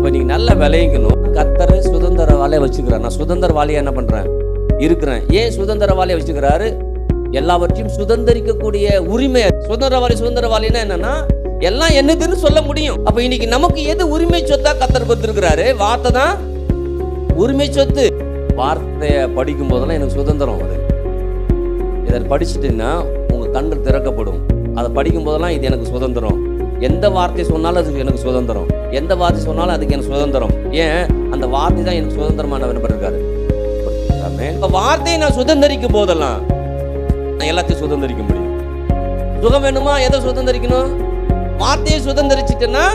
அப்ப நீங்க நல்லா விளைவிக்கணும். கர்த்தர் சுதந்திரவாளியா வச்சுக்கிறார். நான் சுதந்திரவாளியா என்ன பண்றேன் இருக்கிறேன். ஏன் சுதந்திரவாளியா வச்சுக்கிறாரு? எல்லாவற்றையும் சுதந்திரிக்கக்கூடிய உரிமை. சுதந்திரவாளின்னா என்னன்னா எல்லாம் என்னதுன்னு சொல்ல முடியும். அப்ப இன்னைக்கு நமக்கு எது உரிமை சொத்தா கர்த்தர் கொடுத்திருக்கிறாரு? வார்த்தை தான் உரிமை சொத்து. வார்த்தையை படிக்கும் போதெல்லாம் எனக்கு சுதந்திரம். அது இதை படிச்சுட்டுன்னா உங்க கண்கள் திறக்கப்படும். அதை படிக்கும் போதெல்லாம் இது எனக்கு சுதந்திரம். எந்த வார்த்தை சொன்னாலும் அதுக்கு எனக்கு சுதந்திரம். எந்த வார்த்தை சொன்னாலும் அதுக்கு எனக்கு சுதந்திரம். ஏன்? அந்த வார்த்தை தான் எனக்கு சுதந்திரமானவர் இருக்காரு. வார்த்தையை நான் சுதந்திரிக்கும் போதெல்லாம் நான் எல்லாத்தையும் சுதந்திரிக்க முடியும். சுகம் வேணுமா? எதை சுதந்திரிக்கணும்? வார்த்தையை சுதந்திரிச்சுட்டேன்னா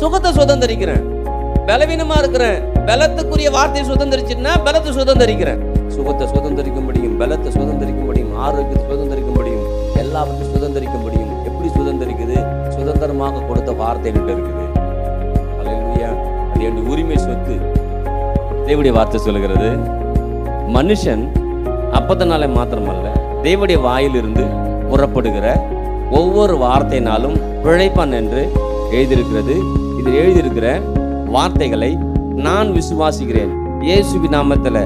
சுகத்தை சுதந்திரிக்கிறேன். பலவீனமா இருக்கிறேன், பலத்துக்குரிய வார்த்தையை சுதந்திரிச்சுன்னா பலத்தை சுதந்திரிக்கிறேன். சுகத்தை சுதந்திரிக்க முடியும், பலத்தை சுதந்திரிக்க முடியும், ஆரோக்கியத்தை சுதந்திரிக்க முடியும், எல்லாவற்றையும் சுதந்திரிக்க முடியும். எப்படி சுதந்திரிக்குது? சுதந்திரமாக கொடுத்த வார்த்தை என்கிட்ட இருக்குது. அல்லேலூயா. அது என்னுடைய உரிமை சொத்து. தேவனுடைய வார்த்தை சொல்லுகிறது, மனுஷன் அப்பத்தினாலே மாத்திரமல்ல தேவனுடைய வாயிலிருந்து புறப்படுகிற ஒவ்வொரு வார்த்தையினாலும் பிழைப்பான் என்று எழுதியிருக்கிறது. இதில் எழுதியிருக்கிற வார்த்தைகளை நான் விசுவாசிக்கிறேன். இயேசுவின் நாமத்தில்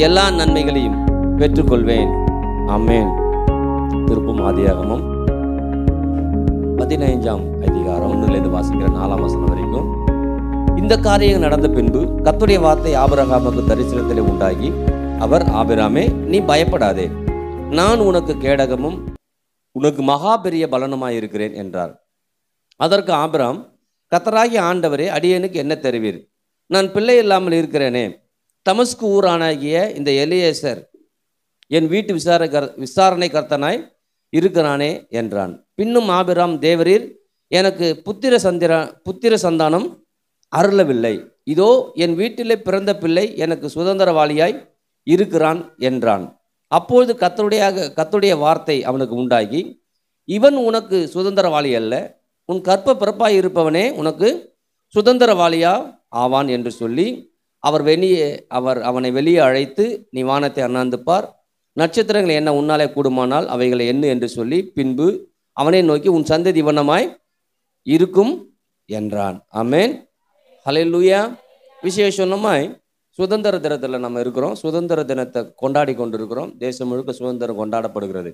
எல்லா நன்மைகளையும் பெற்றுக்கொள்வேன். ஆமென். திருப்பும் ஆதியாகமம் 15ஆம் அதிகாரம் 1 வாசிக்கிற 4ஆம் வசனம் வரைக்கும். இந்த காரியம் நடந்த பின்பு கர்த்தருடைய வார்த்தை ஆபிரகாமுக்கு தரிசனத்திலே உண்டாகி, அவர், ஆபிராமே, நீ பயப்படாதே, நான் உனக்கு கேடகமும் உனக்கு மகா பெரிய பலனுமாய் இருக்கிறேன் என்றார். அதற்கு ஆபிராம், கர்த்தராகிய ஆண்டவரே, அடியேனுக்கு என்ன தருவீர்? நான் பிள்ளை இல்லாமல் இருக்கிறேனே. தமஸ்கு ஊரானாகிய இந்த எலியேசர் என் வீட்டு விசாரணை கர்த்தனாய் இருக்கிறானே என்றான். பின்னும் ஆபிராம், தேவரீர் எனக்கு புத்திர சந்தானம் அருளவில்லை. இதோ என் வீட்டிலே பிறந்த பிள்ளை எனக்கு சுதந்திரவாளியாய் இருக்கிறான் என்றான். அப்பொழுது கர்த்தருடைய வார்த்தை அவனுக்கு உண்டாகி, இவன் உனக்கு சுதந்திரவாளி அல்ல, உன் கற்ப பிறப்பாய் இருப்பவனே உனக்கு சுதந்திரவாளியா ஆவான் என்று சொல்லி அவர் அவனை வெளியே அழைத்து, நீ வானத்தை அண்ணாந்து பார், நட்சத்திரங்களை என்ன உன்னாலே கூடுமானால் அவைகளை எண்ணு என்று சொல்லி, பின்பு அவனை நோக்கி, உன் சந்ததி வண்ணமாய் இருக்கும் என்றான். ஆமென். ஹல்லேலூயா. விசேஷமாய் சுதந்திர தினத்தில் நம்ம இருக்கிறோம். சுதந்திர தினத்தை கொண்டாடி கொண்டு இருக்கிறோம். தேசம் முழுக்க சுதந்திரம் கொண்டாடப்படுகிறது.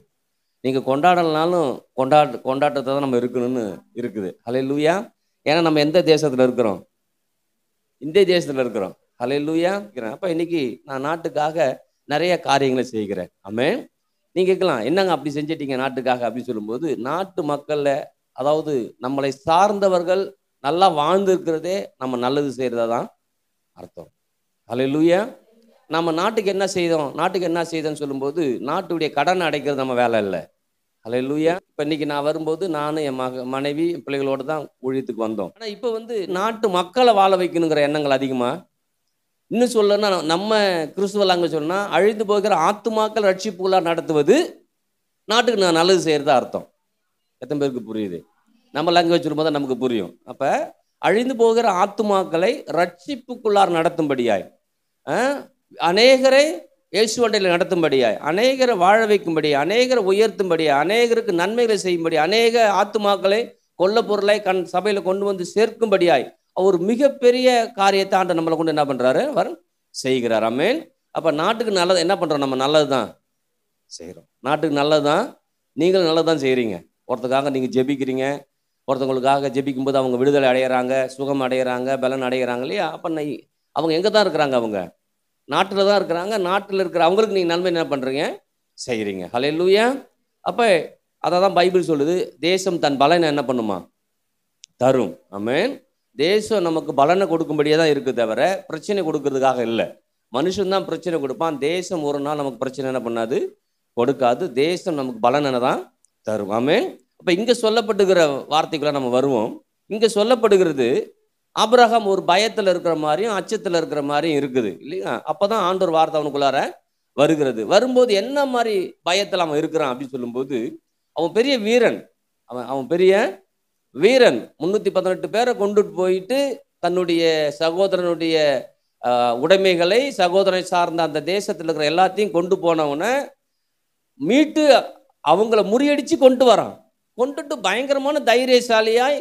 நீங்கள் கொண்டாடலனாலும் கொண்டாட்டத்தை தான் நம்ம இருக்கணும்னு இருக்குது. ஹல்லேலூயா. ஏன்னா நம்ம எந்த தேசத்தில் இருக்கிறோம்? இந்திய தேசத்தில் இருக்கிறோம். ஹல்லேலூயா. அப்போ இன்னைக்கு நான் நாட்டுக்காக நிறைய காரியங்களை செய்கிறேன். ஆமென். நீங்கள் கேட்கலாம், என்னங்க அப்படி செஞ்சிட்டீங்க நாட்டுக்காக அப்படின்னு சொல்லும்போது, நாட்டு மக்களில், அதாவது நம்மளை சார்ந்தவர்கள் நல்லா வாழ்ந்து இருக்கிறதே நம்ம நல்லது செய்கிறதா தான் அர்த்தம். ஹல்லேலூயா. நம்ம நாட்டுக்கு என்ன செய்தோம்னு சொல்லும்போது, நாட்டுடைய கடன் அடைக்கிறது நம்ம வேலை இல்லை. ஹல்லேலூயா. இப்போ இன்னைக்கு நான் வரும்போது நானும் என் மனைவி என் பிள்ளைகளோடு தான் ஊழியத்துக்கு வந்தோம். ஆனால் இப்போ நாட்டு மக்களை வாழ வைக்கணுங்கிற எண்ணங்கள் அதிகமாக. இன்னும் சொல்லணும்னா, நம்ம கிறிஸ்துவ லாங்குவேஜ் சொன்னால், அழிந்து போகிற ஆத்துமாக்கள் ரட்சிப்புகளாக நடத்துவது நாட்டுக்கு நான் நல்லது செய்கிறதா அர்த்தம். எத்தனை பேருக்கு புரியுது? நம்ம லாங்குவேஜ் சொல்லும்போது தான் நமக்கு புரியும். அப்போ அழிந்து போகிற ஆத்துமாக்களை ரட்சிப்புக்குள்ளார் நடத்தும்படியாய், அநேகரை இயேசுவண்டையில் நடத்தும்படியாய், அநேகரை வாழ வைக்கும்படியாய், அநேகரை உயர்த்தும்படியாய், அநேகருக்கு நன்மைகளை செய்யும்படி, அநேக ஆத்துமாக்களை கொல்ல பொருளை சபையில் கொண்டு வந்து சேர்க்கும்படியாய் ஒரு மிகப்பெரிய காரியத்தை ஆண்டு நம்மளை கொண்டு என்ன பண்ணுறாரு? அவர் செய்கிறார். ஆமென். அப்போ நாட்டுக்கு நல்லது என்ன பண்ணுறோம்? நம்ம நல்லது தான் செய்கிறோம். நாட்டுக்கு நல்லது தான். நீங்களும் நல்லது தான் செய்கிறீங்க. ஒருத்தருக்காக நீங்கள் ஜெபிக்கிறீங்க. ஒருத்தவங்களுக்காக ஜெபிக்கும்போது அவங்க விடுதலை அடைகிறாங்க, சுகம் அடைகிறாங்க, பலன் அடைகிறாங்க இல்லையா? அப்போ அவங்க எங்கே தான் இருக்கிறாங்க? அவங்க நாட்டில் தான் இருக்கிறாங்க. நாட்டில் இருக்கிற அவங்களுக்கு நீங்கள் நன்மை என்ன பண்ணுறீங்க? செய்கிறீங்க. ஹல்லேலூயா. அப்போ அதை தான் பைபிள் சொல்லுது, தேசம் தன் பலனை என்ன பண்ணுமா? தரும். ஆமென். தேசம் நமக்கு பலனை கொடுக்கும்படியே தான் இருக்குது, தவிர பிரச்சனை கொடுக்கறதுக்காக இல்லை. மனுஷன்தான் பிரச்சனை கொடுப்பான். தேசம் ஒரு நாள் நமக்கு பிரச்சனை என்ன பண்ணாது? கொடுக்காது. தேசம் நமக்கு பலனை தான் தரும். ஆமென். அப்போ இங்கே சொல்லப்படுகிற வார்த்தைக்குள்ள நம்ம வருவோம். இங்கே சொல்லப்படுகிறது, ஆபிரகாம் ஒரு பயத்தில் இருக்கிற மாதிரியும் அச்சத்தில் இருக்கிற மாதிரியும் இருக்குது இல்லையா? அப்போ தான் ஆண்டவர் வார்த்தை அவனுக்குள்ளார வருகிறது. வரும்போது என்ன மாதிரி பயத்தில் அவன் இருக்கிறான் அப்படின்னு சொல்லும்போது, அவன் பெரிய வீரன். அவன் பெரிய வீரன். 318 பேரை கொண்டுட்டு போயிட்டு தன்னுடைய சகோதரனுடைய உடைமைகளை, சகோதரனை சார்ந்த அந்த தேசத்தில் இருக்கிற எல்லாத்தையும் கொண்டு போனவனை மீட்டு அவங்கள முறியடிச்சு கொண்டு வரான். கொண்டுட்டு பயங்கரமான தைரியசாலியாய்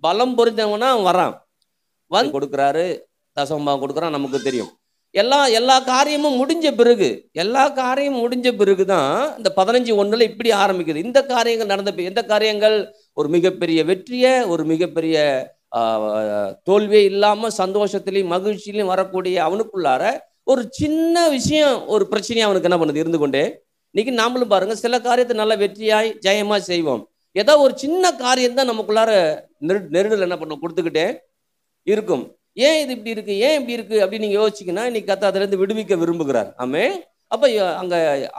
பலம் பொருந்தவனா அவன் வரான். வந்து கொடுக்குறாரு, தசமபாகம் கொடுக்குறான், நமக்கு தெரியும். எல்லா காரியமும் முடிஞ்ச பிறகு, எல்லா காரியமும் முடிஞ்ச பிறகு தான் இந்த 15:1 இப்படி ஆரம்பிக்குது. இந்த காரியங்கள் நடந்த எந்த காரியங்கள்? ஒரு மிகப்பெரிய வெற்றியை, ஒரு மிகப்பெரிய தோல்வியே இல்லாம சந்தோஷத்திலையும் மகிழ்ச்சியிலையும் வரக்கூடிய அவனுக்குள்ளார ஒரு சின்ன விஷயம், ஒரு பிரச்சனையை அவனுக்கு என்ன பண்ணுது? இருந்து கொண்டே. இன்னைக்கு நாமளும் பாருங்க, சில காரியத்தை நல்ல வெற்றியாய் ஜெயமா செய்வோம். ஏதோ ஒரு சின்ன காரியம் தான் நமக்குள்ளார நெருடல் என்ன பண்ணும்? கொடுத்துக்கிட்டே இருக்கும். ஏன் இது இப்படி இருக்கு, ஏன் இப்படி இருக்கு அப்படின்னு நீங்க யோசிச்சீங்கன்னா, இன்னைக்கு கர்த்தர் அதுல இருந்து விடுவிக்க விரும்புகிறார். ஆமென். அப்ப அங்க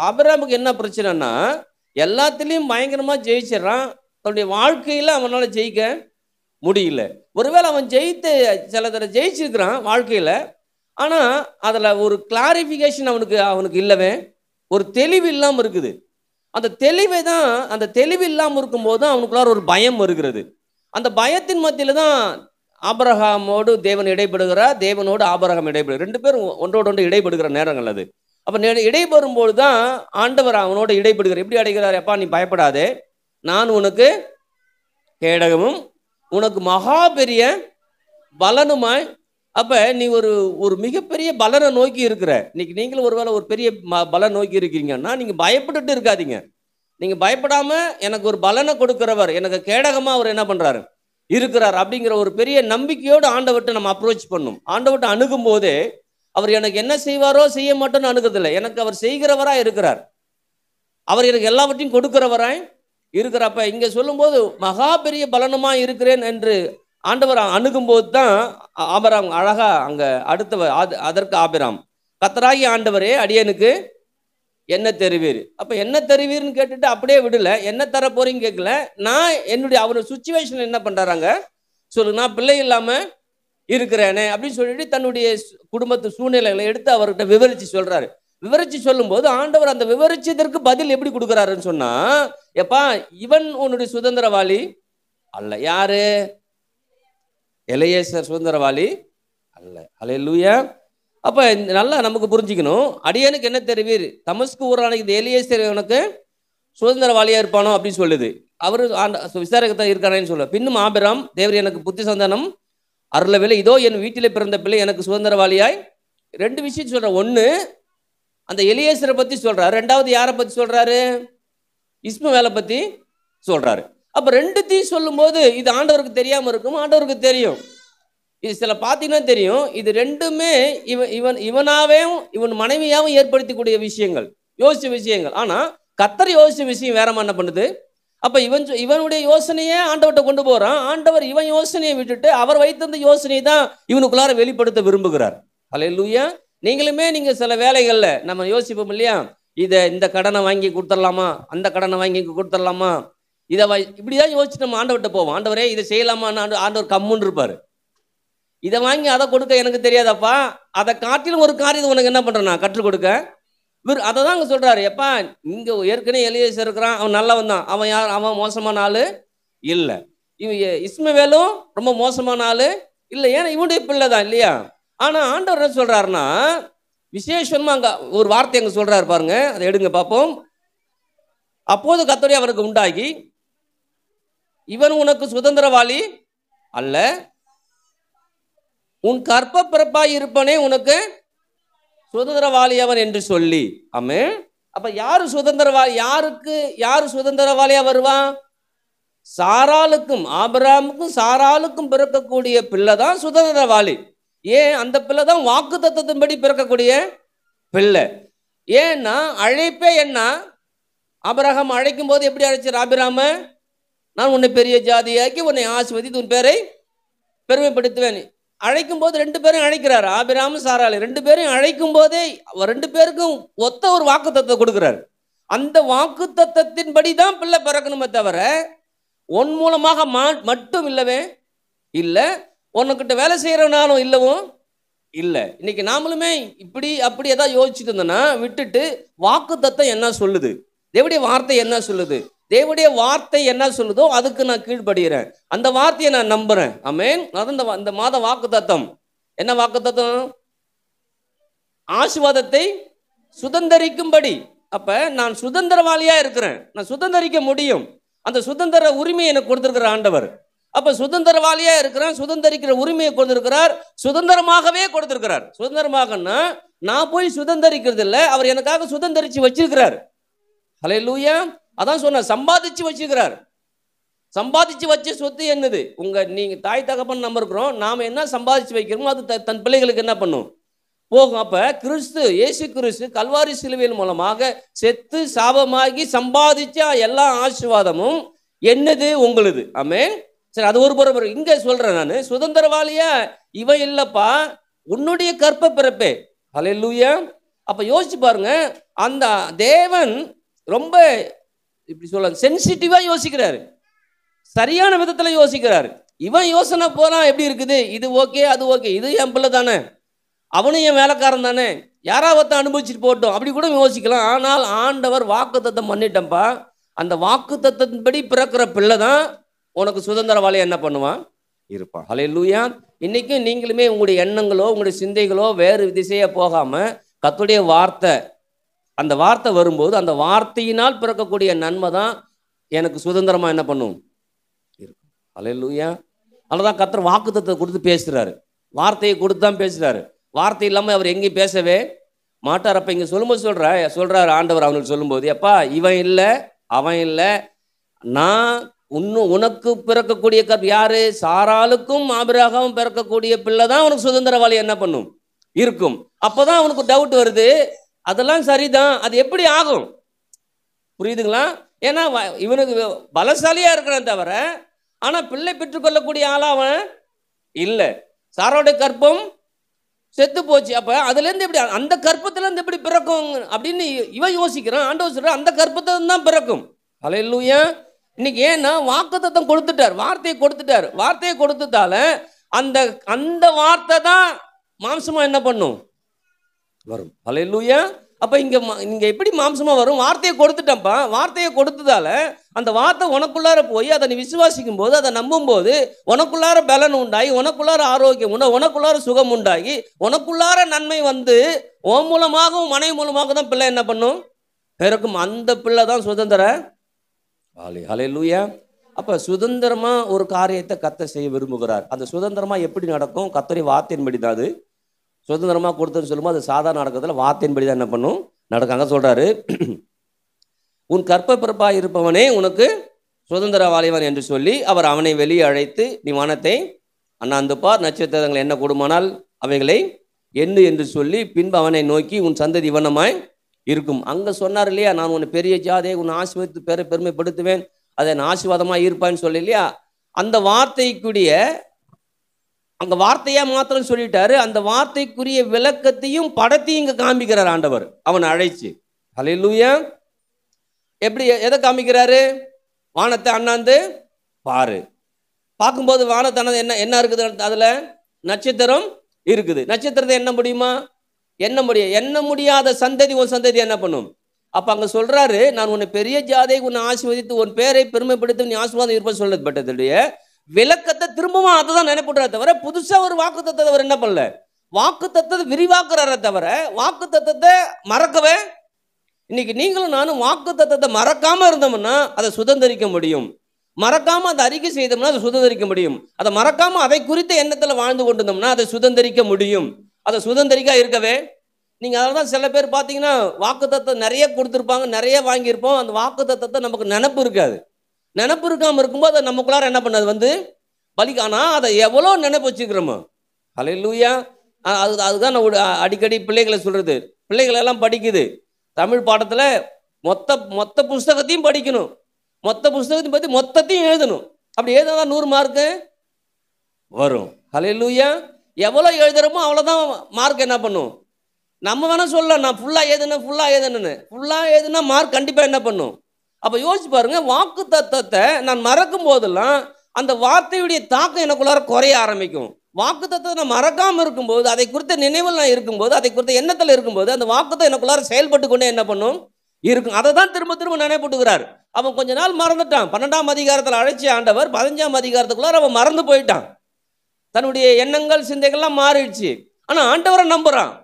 ஆபிரகாமுக்கு என்ன பிரச்சனைனா, எல்லாத்திலையும் பயங்கரமா ஜெயிச்சிடறான், தன்னுடைய வாழ்க்கையில அவனால ஜெயிக்க முடியல. ஒருவேளை அவன் சில தடவை ஜெயிச்சிருக்கிறான் வாழ்க்கையில, ஆனா அதுல ஒரு கிளாரிபிகேஷன் அவனுக்கு இல்லவே, ஒரு தெளிவு இல்லாம இருக்குது. அந்த தெளிவு இல்லாம இருக்கும்போது அவனுக்குள்ளார ஒரு பயம் வருகிறது. அந்த பயத்தின் மத்தியில தான் ஆபிரகாமோடு தேவன் இடைப்படுகிறார், தேவனோடு ஆபிரகாம் இடைப்படுகிறார். 2 பேரும் ஒன்றோடு ஒன்று இடைப்படுகிற நேரங்கள் அது. அப்ப இடைபெறும்போது தான் ஆண்டவர் அவனோடு இடைப்படுகிறார். எப்படி அடைகிறார்? அப்பா நீ பயப்படாதே, நான் உனக்கு கேடகமும் உனக்கு மகா பெரிய பலனுமாய். அப்ப நீ ஒரு மிகப்பெரிய பலனை நோக்கி இருக்கிற. இன்னைக்கு நீங்களும் ஒருவேளை ஒரு பெரிய பலன் நோக்கி இருக்கீங்கன்னா, நீங்க பயப்பட்டுட்டு இருக்காதீங்க. நீங்க பயப்படாம, எனக்கு ஒரு பலனை கொடுக்கிறவர், எனக்கு கேடகமா அவர் என்ன பண்றாரு? இருக்கிறார் அப்படிங்கிற ஒரு பெரிய நம்பிக்கையோடு ஆண்டவர்கிட்ட நம்ம அப்ரோச் பண்ணும். ஆண்டவர்கிட்ட அணுகும் போதே அவர் எனக்கு என்ன செய்வாரோ செய்ய மாட்டோன்னு அணுகுதில்லை. எனக்கு அவர் செய்கிறவரா இருக்கிறார், அவர் எனக்கு எல்லாவற்றையும் கொடுக்கிறவராய் இருக்கிறப்ப இங்க சொல்லும்போது மகா பெரிய பலனுமா இருக்கிறேன் என்று ஆண்டவர் அணுகும் போது தான் ஆபிரகாம் அழகா அங்க அதற்கு ஆபிரகாம், கர்த்தராகிய ஆண்டவரே அடியனுக்கு என்ன தருவீர்? அப்ப என்ன தருவீர்னு கேட்டுட்டு அப்படியே விடல, என்ன தர போறீங்க கேட்கல. நான் அவனோட சுச்சுவேஷன் என்ன பண்றாங்க சொல்லு, நான் பிள்ளை இல்லாம இருக்கிறேனே அப்படின்னு சொல்லிட்டு தன்னுடைய குடும்பத்து சூழ்நிலைகளை எடுத்து அவர்கிட்ட விவரிச்சு சொல்றாரு. விவரிச்சு சொல்லும் போது ஆண்டவர் அந்த விவரிச்சதற்கு பதில் எப்படி கொடுக்குறாருன்னு சொன்னா, எப்பா இவன் உன்னுடைய சுதந்திரவாளி அல்ல. யாரு? எலியேசர் சுதந்திரவாளி அல்ல. அல்லேலூயா. அப்ப நல்லா நமக்கு புரிஞ்சுக்கணும், அடியனுக்கு என்ன தெரிவீர்? தமஸ்கு ஊரான இந்த எலியேசர் உனக்கு சுதந்திரவாளியா இருப்பானோ அப்படின்னு சொல்லுது. அவரு விசாரிக்கத்தான் இருக்கானேன்னு சொல்ல. பின்னும் ஆபிரகாம், தேவர் எனக்கு புத்தி சந்தானம் அருளவில்லை, இதோ என் வீட்டிலே பிறந்த பிள்ளை எனக்கு சுதந்திரவாளியாய். 2 விஷயம் சொல்ற. ஒண்ணு அந்த எலியேசரை பத்தி சொல்றாரு, 2வது யாரை பத்தி சொல்றாரு? இஸ்மவேலை பத்தி சொல்றாரு. அப்ப 2த்தையும் சொல்லும் போது இது ஆண்டவருக்கு தெரியாம இருக்கும், ஆண்டவருக்கு தெரியும். இது சில பார்த்தீங்கன்னா தெரியும், இது 2மே இவனாவும் இவன் மனைவியாவும் ஏற்படுத்தக்கூடிய விஷயங்கள், யோசிச்ச விஷயங்கள். ஆனா கர்த்தர் யோசிச்ச விஷயம் வேற என்ன பண்ணுது? அப்ப இவனுடைய யோசனையே ஆண்டவர்கிட்ட கொண்டு போறான். ஆண்டவர் இவன் யோசனையை விட்டுட்டு அவர் வைத்திருந்த யோசனையை தான் இவனுக்குள்ளார வெளிப்படுத்த விரும்புகிறார். அல்லேலூயா. நீங்க சில வேலைகள்ல நம்ம யோசிப்போம் இல்லையா, இந்த கடனை வாங்கி கொடுத்துடலாமா, அந்த கடனை வாங்கி கொடுத்துடலாமா, இப்படிதான் யோசிச்சு நம்ம ஆண்டவர்கிட்ட போவோம். ஆண்டவரே இதை செய்யலாமான்னு ஆண்டவர் கம்முன்னு இருப்பாரு. இதை வாங்கி அதை கொடுக்க எனக்கு தெரியாதப்பா, அதை காட்டிலும் ஒரு காரியத்தை உனக்கு என்ன பண்றேன் நான் கற்றுக் கொடுக்க. அதை தான் அங்கே சொல்றாரு. எப்பா இங்க ஏற்கனவே எலியேசர் இருக்கிறான், அவன் நல்லவன் தான், அவன் மோசமான ஆளு இல்லை. இஸ்மவேலும் ரொம்ப மோசமான ஆளு இல்லை, ஏன்னா இவனுடைய பிள்ளை தான் இல்லையா. ஆனா ஆண்டவர் என்ன சொல்றாருன்னா, விசேஷமா அங்க ஒரு வார்த்தை அங்க சொல்றாரு பாருங்க, அதை எடுங்க பார்ப்போம். அப்போது கர்த்தர் அவனுக்கு உண்டாகி, இவன் உனக்கு சுதந்திரவாளி அல்ல, உன் கற்ப பிறப்பாய் இருப்பனே உனக்கு சுதந்திரவாளி அவன் என்று சொல்லி. ஆமென். அப்ப யாரு சுதந்திரவாளி? யாரு சுதந்திரவாளியா வருவான்? சாராளுக்கும் ஆபிரகாமுக்கும் சாராளுக்கும் பிறக்கக்கூடிய பிள்ளை தான் சுதந்திரவாளி. ஏன்? அந்த பிள்ளை தான் வாக்கு தத்தத்தின்படி பிறக்கக்கூடிய பிள்ளை. ஏன்னா அழைப்பே என்ன? ஆபிரகாம் அழைக்கும் போது எப்படி அழைச்சார்? ஆபிரகாம, நான் உன்னை பெரிய ஜாதியாக்கி உன்னை ஆசீர்வதித்து உன் பேரை பெருமைப்படுத்துவேன். அழைக்கும் போது 2 பேரும் அழைக்கிறார், ஆபிரகாமும் சாராளை 2 பேரையும் அழைக்கும் போதே 2 பேருக்கும் ஒத்த ஒரு வாக்கு தத்தத்தை கொடுக்கிறார். அந்த வாக்கு தத்தத்தின்படி தான் பிள்ளை பிறக்கணுமே தவிர உன் மூலமாக மட்டும் இல்லவே இல்லை, உனக்கிட்ட வேலை செய்யறவனாலும் இல்லவும் இல்லை. இன்னைக்கு நாமளுமே இப்படி அப்படி ஏதாவது யோசிச்சுட்டு இருந்தோம்னா விட்டுட்டு, வாக்கு தத்தம் என்ன சொல்லுது, தேவனுடைய வார்த்தை என்ன சொல்லுது, தேவனுடைய வார்த்தை என்ன சொல்லுதோ அதுக்கு நான் கீழ்படுகிறேன், அந்த வார்த்தையை நான் நம்புறேன். ஆமென். அதான் இந்த மாத வாக்கு தத்தம். என்ன வாக்கு தத்தம்? ஆசீர்வாதத்தை சுதந்தரிக்கும்படி. அப்ப நான் சுதந்திரவாளியா இருக்கிறேன், நான் சுதந்தரிக்க முடியும். அந்த சுதந்திர உரிமையை எனக்கு கொடுத்திருக்கிற ஆண்டவர். அப்ப சுதந்திரவாளியா இருக்கிறான், சுதந்திரிக்கிற உரிமையை கொடுத்திருக்கிறார், சுதந்திரமாகவே கொடுத்திருக்கிறார். சுதந்திரமாகன்னா நான் போய் சுதந்திரிக்கிறது இல்லை, அவர் எனக்காக சுதந்திரிச்சு வச்சிருக்கிறார். ஹல்லேலூயா. அதான் சொன்ன, சம்பாதிச்சு வச்சிருக்கிறார். சம்பாதிச்சு வச்ச சொத்து என்னது? நீங்க தாய் தகப்பன் நம்ம இருக்கிறோம், நாம என்ன சம்பாதிச்சு வைக்கிறோமோ அது தன் பிள்ளைகளுக்கு என்ன பண்ணும்? போகும். அப்ப இயேசு கிறிஸ்து கல்வாரி சிலுவையின் மூலமாக செத்து சாபமாகி சம்பாதிச்ச எல்லா ஆசீர்வாதமும் என்னது? உங்களுது. ஆமென். சரி, அது ஒரு புறம். இங்க சொல்றேன் நான், சுதந்திரவாளியா இவன் இல்லப்பா, உன்னுடைய கற்ப பிறப்பே. ஹல்லேலூயா. அப்ப யோசிச்சு பாருங்க, அந்த தேவன் ரொம்ப இப்படி சொல்ல சென்சிட்டிவா யோசிக்கிறாரு, சரியான விதத்துல யோசிக்கிறாரு. இவன் யோசனை போனா எப்படி இருக்குது? இது ஓகே, அது ஓகே, இது என் பிள்ளை தானே, அவனும் என் வேலைக்காரன் தானே, யாராவது அனுபவிச்சுட்டு போட்டோம், அப்படி கூட யோசிக்கலாம். ஆனால் ஆண்டவர் வாக்குத்தத்தம் பண்ணிட்டப்பா, அந்த வாக்குத்தத்தத்தின்படி பிறக்கிற பிள்ளை தான் உனக்கு சுதந்திரவாளி என்ன பண்ணுவான்? இருப்பான். ஹல்லேலூயா. இன்னைக்கு நீங்களுமே உங்களுடைய எண்ணங்களோ உங்களுடைய சிந்தைகளோ வேறு திசையா போகாம கர்த்தருடைய வார்த்தை, அந்த வார்த்தை வரும்போது அந்த வார்த்தையினால் பிறக்கக்கூடிய நன்மை தான் எனக்கு சுதந்திரமா என்ன பண்ணும்? இருக்கும். ஹல்லேலூயா. அதனாலதான் கர்த்தர் வாக்குத்தத்தத்தை கொடுத்து பேசுறாரு, வார்த்தையை கொடுத்து தான் பேசுறாரு. வார்த்தை இல்லாமல் அவர் எங்கேயும் பேசவே மாட்டார். அப்ப இங்க சொல்லும்போது சொல்றாரு ஆண்டவர் அவனுக்கு சொல்லும்போது, எப்பா இவன் இல்லை, அவன் இல்லை, நான் உனக்கு பிறக்கக்கூடிய யாரு? சாராளுக்கும் ஆபிரகாமும் பிறக்கக்கூடிய பிள்ளை தான் உனக்கு சுதந்திரவாளி என்ன பண்ணும்? இருக்கும். அப்பதான் அவனுக்கு டவுட் வருது, அதெல்லாம் சரிதான், அது எப்படி ஆகும்? புரியுதுங்களா? ஏன்னா இவனுக்கு பலசாலியா இருக்கிறான் தவிர, ஆனா பிள்ளை பெற்றுக்கொள்ளக்கூடிய ஆளா அவன் இல்லை. சாரோடைய கற்பம் செத்து போச்சு. அப்ப அதுல இருந்து எப்படி, அந்த கற்பத்துல இருந்து எப்படி பிறக்கும் அப்படின்னு இவன் யோசிக்கிறான். ஆண்டவர் சொல்ற அந்த கற்பத்துல தான் பிறக்கும். ஹல்லேலூயா. இன்னைக்கு ஏன்னா வாக்குத்தத்தம் கொடுத்துட்டார், வார்த்தையை கொடுத்துட்டார். வார்த்தையை கொடுத்ததால அந்த அந்த வார்த்தை தான் மாம்சமா என்ன பண்ணும்? வரும். ஹல்லேலூயா. அப்ப இங்க எப்படி மாம்சமா வரும்? வார்த்தையை கொடுத்துட்டப்பா, வார்த்தையை கொடுத்ததால அந்த வார்த்தை உனக்குள்ளார போய் அதை நீ விசுவாசிக்கும் போது, அதை நம்பும் போது உனக்குள்ளார பலன் உண்டாகி, உனக்குள்ளார ஆரோக்கியம் உண்டாகி, உனக்குள்ளார சுகம் உண்டாகி, உனக்குள்ளார நன்மை வந்து உன் மூலமாகவும் மனைவி மூலமாக தான் பிள்ளை என்ன பண்ணும்? பிறக்கும். அந்த பிள்ளை தான் சுதந்திர. ஹல்லேலூயா. அப்ப சுதந்திரமா ஒரு காரியத்தை கர்த்தர் செய்ய விரும்புகிறார். அந்த சுதந்திரமா எப்படி நடக்கும்? கர்த்தருடைய வார்த்தையின்படி தான். அது சுதந்திரமா கொடுத்தன்னு சொல்லும்போது அது சாதாரண நடக்கிறதுல வார்த்தையின்படி தான் என்ன பண்ணும்? நடக்காங்க. சொல்றாரு, உன் கற்ப பிறப்பாய் இருப்பவனே உனக்கு சுதந்திரவாளிவன் என்று சொல்லி அவர் அவனை வெளியே அழைத்து, நீ வானத்தை அண்ணாந்து பார், நட்சத்திரங்கள் என்ன கூடுமானால் அவைகளை எண்ணு என்று சொல்லி, பின்பு அவனை நோக்கி உன் சந்ததி இவனமாய் இருக்கும். அங்க சொன்னார் இல்லையா, நான் உன்னை பெரிய ஜாதியை உன்னை ஆசீர்வதித்து பெருமைப்படுத்துவேன், அதை நான் ஆசீர்வாதமா இருப்பான்னு சொல்லி இல்லையா? அந்த வார்த்தைக்குரிய அங்க வார்த்தையா மாத்திரம் சொல்லிட்டாரு. அந்த வார்த்தைக்குரிய விளக்கத்தையும் படத்தையும் இங்க காண்பிக்கிறார் ஆண்டவர் அவனை அழைச்சு. ஹல்லேலூயா. எப்படி, எதை காமிக்கிறாரு? வானத்தை அண்ணாந்து பாரு. பார்க்கும்போது வானத்தை என்ன என்ன இருக்குது? அதுல நட்சத்திரம் இருக்குது. நட்சத்திரத்தை எண்ண முடியுமா? எண்ண முடியாத சந்ததி உன் சந்ததி என்ன பண்ணும்? அப்ப அங்க சொல்றாரு, நான் உன்னை பெரிய ஜாதியை உன்னை ஆசீர்வதித்து உன் பேரை பெருமைப்படுத்தி நீ ஆசீர்வாதம் இருப்ப சொல்றது பட்டதுடைய விளக்கத்தை திரும்பவும் அதுதான் நினைப்புறாரு தவிர புதுசா ஒரு வாக்கு தத்தத்தை அவர் என்ன பண்ணல, வாக்கு தத்தத்தை விரிவாக்குறார தவிர வாக்கு தத்தத்தை மறக்கவே. இன்னைக்கு நீங்களும் நானும் வாக்கு தத்தத்தை மறக்காம இருந்தோம்னா அதை சுதந்திரிக்க முடியும். மறக்காம அதை அறிக்கை செய்தோம்னா அதை சுதந்திரிக்க முடியும். அதை மறக்காம அதை குறித்த எண்ணத்துல வாழ்ந்து கொண்டிருந்தோம்னா அதை சுதந்திரிக்க முடியும். அதை சுதந்திரிக்கா இருக்கவே நீங்க அதனால்தான் சில பேர் பார்த்தீங்கன்னா வாக்கு தத்தம் நிறைய கொடுத்துருப்பாங்க, நிறைய வாங்கியிருப்போம். அந்த வாக்கு தத்தத்தை நமக்கு நினப்பு இருக்காது. நினப்பு இருக்காமல் இருக்கும்போது அதை நமக்குள்ளார என்ன பண்ணது வந்து பலிக்கானா அதை எவ்வளோ நினைப்பு வச்சுக்கிறோமோ. ஹல்லேலூயா. அதுதான் நான் அடிக்கடி பிள்ளைகளை சொல்றது. பிள்ளைகள் எல்லாம் படிக்குது தமிழ் பாடத்தில், மொத்த புஸ்தகத்தையும் படிக்கணும், மொத்த புஸ்தகத்தையும் பற்றி மொத்தத்தையும் எழுதணும். அப்படி எழுதினா 100 மார்க்கு வரும். ஹல்லேலூயா. எவ்வளோ எழுதுறோமோ அவ்வளோதான் மார்க் என்ன பண்ணும். நம்ம வேணா சொல்லலாம், நான் ஃபுல்லாக எழுதுனா மார்க் கண்டிப்பாக என்ன பண்ணும். அப்போ யோசிச்சு பாருங்க, வாக்கு தத்தத்தை நான் மறக்கும் போதெல்லாம் அந்த வார்த்தையுடைய தாக்கம் எனக்குள்ளார குறைய ஆரம்பிக்கும். வாக்கு தத்தத்தை நான் மறக்காமல் இருக்கும்போது, அதை குறித்த நினைவில் நான் இருக்கும்போது, அதை குறித்த எண்ணத்தில் இருக்கும்போது அந்த வாக்குத்தை எனக்குள்ளார செயல்பட்டு கொண்டே என்ன பண்ணும் இருக்கும். அதை தான் திரும்ப திரும்ப நினைப்பட்டுக்கிறார். அவன் கொஞ்ச நாள் மறந்துட்டான். 12ஆம் அதிகாரத்தில் அழைச்சி ஆண்டவர் 15ஆம் அதிகாரத்துக்குள்ளார அவன் மறந்து போயிட்டான். தன்னுடைய எண்ணங்கள் சிந்தைகள்லாம் மாறிடுச்சு. ஆனால் ஆண்டவரை நம்புறான்.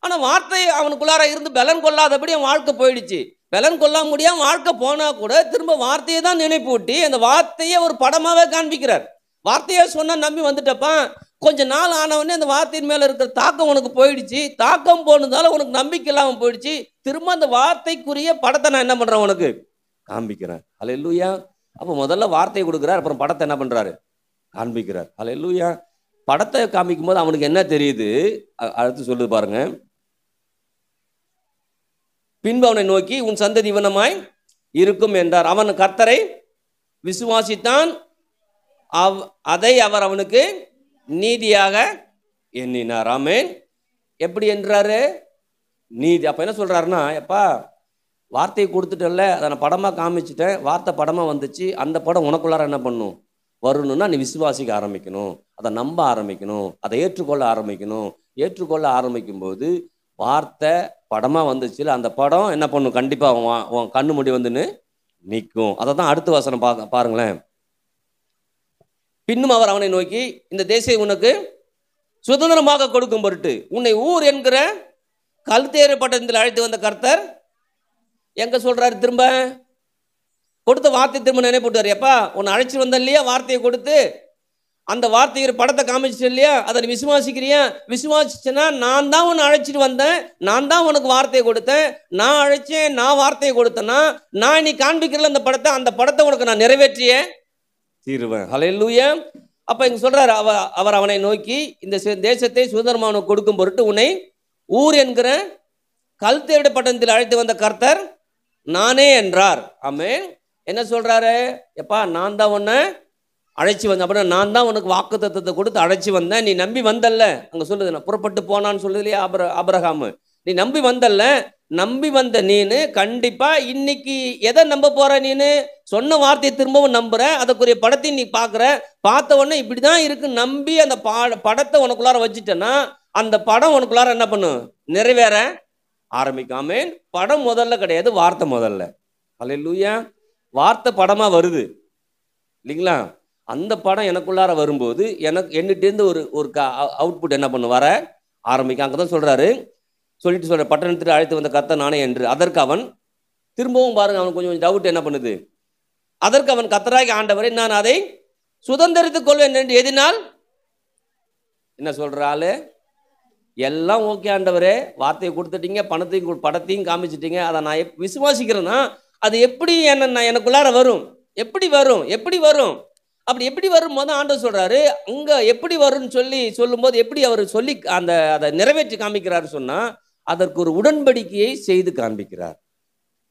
ஆனால் வார்த்தை அவனுக்குள்ளார இருந்து பலன் கொள்ளாதபடி அவன் வாழ்க்கை போயிடுச்சு. பலன் கொள்ள முடியாம வாழ்க்கை போனா கூட திரும்ப வார்த்தையை தான் நினைப்பூட்டி அந்த வார்த்தையை ஒரு படமாவே காண்பிக்கிறார். வார்த்தையை சொன்னா நம்பி வந்துட்டப்பா. கொஞ்ச நாள் ஆனவொடனே அந்த வார்த்தையின் மேல இருக்கிற தாக்கம் உனக்கு போயிடுச்சு. தாக்கம் போனதால உனக்கு நம்பிக்கை இல்லாம போயிடுச்சு. திரும்ப அந்த வார்த்தைக்குரிய படத்தை நான் என்ன பண்றேன் உனக்கு காண்பிக்கிறேன். ஹல்லேலூயா. அப்போ முதல்ல வார்த்தையை கொடுக்குறார், அப்புறம் படத்தை என்ன பண்றாரு காண்பிக்கிறார். ஹல்லேலூயா. படத்தை காமிக்கும் போது அவனுக்கு என்ன தெரியுது அடுத்து சொல்லுது பாருங்க. பின்பு அவனை நோக்கி உன் சந்ததி இவனமாய் இருக்கும் என்றார். அவன் கர்த்தரை விசுவாசித்தான், அதை அவர் அவனுக்கு நீதியாக எண்ணினார். ஆமென். எப்படி என்றாரு? நீதி. அப்ப என்ன சொல்றாருன்னா, எப்பா வார்த்தையை கொடுத்துட்டல, அதை நான் படமாக காமிச்சிட்டேன், வார்த்தை படமாக வந்துச்சு, அந்த படம் உனக்குள்ளார என்ன பண்ணும் வரணும்னா நீ விசுவாசிக்க ஆரம்பிக்கணும், அதை நம்ப ஆரம்பிக்கணும், அதை ஏற்றுக்கொள்ள ஆரம்பிக்கணும். ஏற்றுக்கொள்ள ஆரம்பிக்கும் போது வார்த்தை படமாக வந்துச்சுல, அந்த படம் என்ன பண்ணும், கண்டிப்பாக உன் கண்ணு முடி வந்துன்னு நிற்கும். அதை தான் அடுத்த வசனம் பாருங்களேன். பின்னும் அவர் அவனை நோக்கி இந்த தேசத்தை உனக்கு சுதந்திரமாக கொடுக்கும் பொருட்டு உன்னை ஊர் என்கிற கல்தேறு பட்டணத்தில் அழைத்து வந்த கர்த்தர் எங்க சொல்றாரு? திரும்ப கொடுத்த வார்த்தை திரும்ப நினைப்பட்டார். எப்பா உன்னை அழைச்சி வந்த இல்லையா, வார்த்தையை கொடுத்து அந்த வார்த்தையை படத்தை காமிச்சிட்டு இல்லையா, அதை விசுவாசிக்கிறியா? விசுவாசிச்சேன்னா நான் தான் உன்னை அழைச்சிட்டு வந்தேன், நான் தான் உனக்கு வார்த்தையை கொடுத்தேன், நான் அழைச்சேன், நான் வார்த்தையை கொடுத்தேன்னா நான் நீ காண்பிக்கிறல அந்த படத்தை, அந்த படத்தை உனக்கு நான் நிறைவேற்றியே தீருவேன். ஹல்லேலூயா. அப்ப இங்க சொல்றாரு, அவர் அவனை நோக்கி இந்த தேசத்தை சுதந்திரமாக கொடுக்கும் பொருட்டு உன்னை ஊர் என்கிற கல்தேடு பட்டணத்தில் அழைத்து வந்த கர்த்தர் நானே என்றார். ஆமென். என்ன சொல்றாரு? எப்பா நான் தான் உன்னை அழைச்சி வந்தேன், அப்படின்னா நான் தான் உனக்கு வாக்குத்தத்தத்தை கொடுத்து அழைச்சி வந்தேன், நீ நம்பி வந்தல்ல. அங்க சொல்லுது நான் புறப்பட்டு போனான்னு சொல்லுது இல்லையா ஆபிரகாம், நீ நம்பி வந்தல்ல, நம்பி வந்த நீனு கண்டிப்பா இன்னைக்கு எதை நம்ப போற? நீனு சொன்ன வார்த்தையை திரும்பவும் நம்புற, அதற்குரிய படத்தையும் நீ பாக்குற, பார்த்த உடனே இப்படிதான் இருக்கு நம்பி அந்த படத்தை உனக்குள்ளார வச்சுட்டேன்னா அந்த படம் உனக்குள்ளார என்ன பண்ணும், நிறைவேற ஆரம்பிக்காம. படம் முதல்ல கிடையாது, வார்த்தை முதல்ல. ஹல்லேலூயா. வார்த்தை படமா வருது இல்லைங்களா? அந்த படம் எனக்குள்ளார வரும்போது என்னிட்டேருந்து ஒரு அவுட்புட் என்ன பண்ணு வர ஆரம்பிக்கும். அங்கதான் சொல்றாரு, சொல்லிட்டு சொல்ற பட்டணத்தில் அழைத்து வந்த கர்த்தர் நானே என்று. அதற்கு அவன் திரும்பவும் பாருங்க, அவன் கொஞ்சம் டவுட் என்ன பண்ணுது. அதற்கு அவன் கர்த்தராகி ஆண்டவரை நான் அதை சுதந்திரித்துக் கொள்வேன் என்று எதினால். என்ன சொல்றாள்? எல்லாம் ஓகே ஆண்டவரே, வார்த்தையை கொடுத்துட்டீங்க, படத்தையும் காமிச்சிட்டீங்க, அதை நான் விசுவாசிக்கிறேன்னா அது எப்படி எனக்குள்ளார வரும்? எப்படி வரும்? எப்படி வரும்? அப்படி எப்படி வரும் போது ஆண்டவர் சொல்றாரு, அங்க எப்படி வரும்னு சொல்லும்போது எப்படி அவர் சொல்லி அதை நிறைவேற்றி காமிக்கிறாரு சொன்னா, அதற்கு ஒரு உடன்படிக்கையை செய்து காண்பிக்கிறார்.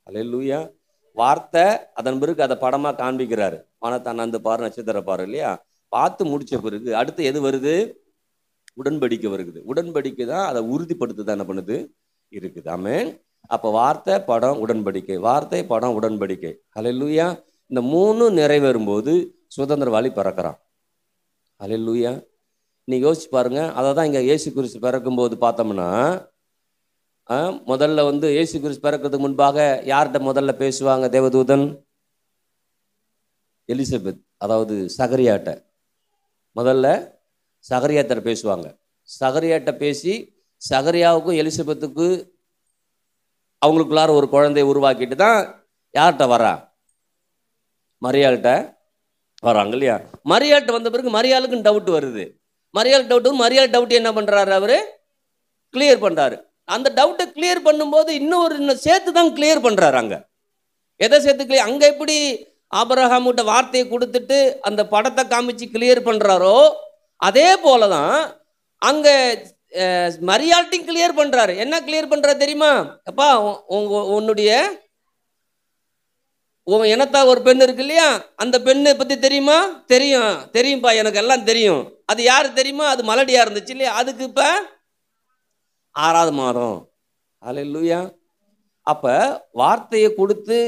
ஹல்லேலூயா. வார்த்தை அதன் பிறகு அதை படமா காண்பிக்கிறாரு. வானத்தான் அந்த பாரு, நட்சத்திர பாரு இல்லையா, பார்த்து முடிச்ச பிறகு அடுத்து எது வருது? உடன்படிக்கை வருது. உடன்படிக்கை தான் அதை உறுதிப்படுத்துதான் என்ன பண்ணுது இருக்குது. ஆமென். அப்ப வார்த்தை படம் உடன்படிக்கை, வார்த்தை படம் உடன்படிக்கை. ஹல்லேலூயா. இந்த மூணு நிறைவேறும்போது சுதந்திரவாளி பிறக்கிறான். ஹல்லேலூயா. நீ யோசிச்சு பாருங்க. அதை தான் இங்க இயேசு கிறிஸ்து பிறக்கும்போது பார்த்தோம்னா, முதல்ல இயேசு கிறிஸ்து பிறக்கிறதுக்கு முன்பாக யார்கிட்ட முதல்ல பேசுவாங்க தேவதூதன்? எலிசபெத், அதாவது சகரியாட்ட. முதல்ல சகரியாட்ட பேசுவாங்க. சகரியாட்ட பேசி சகரியாவுக்கும் எலிசபெத்துக்கு அவங்களுக்குள்ளார ஒரு குழந்தையை உருவாக்கிட்டு தான் யார்கிட்ட வரா? மரியாள்கிட்ட வராங்க இல்லையா? மரியாள்கிட்ட வந்த பிறகு மரியாளுக்கும் டவுட் வருது. மரியாள் டவுட் என்ன பண்றாரு? அவரு கிளியர் பண்றாரு. அந்த டவுட்டை கிளியர் பண்ணும்போது இன்னும் சேர்த்து தான் கிளியர் பண்றாரு. அங்க எதை சேர்த்து கிளியர்? அங்க எப்படி ஆபிரகாம்கிட்ட வார்த்தையை கொடுத்துட்டு அந்த படத்தை காமிச்சு கிளியர் பண்றாரோ, அதே போலதான் அங்க மரியாள்கிட்டையும் கிளியர் பண்றாரு. என்ன கிளியர் பண்றாரு தெரியுமா? அப்பா உன்னுடைய உன் இனத்தா ஒரு பெண் இருக்கு இல்லையா, அந்த பெண்ணை பத்தி தெரியுமா? தெரியும்பா, எனக்கு எல்லாம் தெரியும். அது யாரு தெரியுமா? அது மலடியா இருந்துச்சு இல்லையா, அதுக்கு இப்ப 6வது மாதம். ஹல்லேலூயா. அப்ப வார்த்தையை கொடுத்து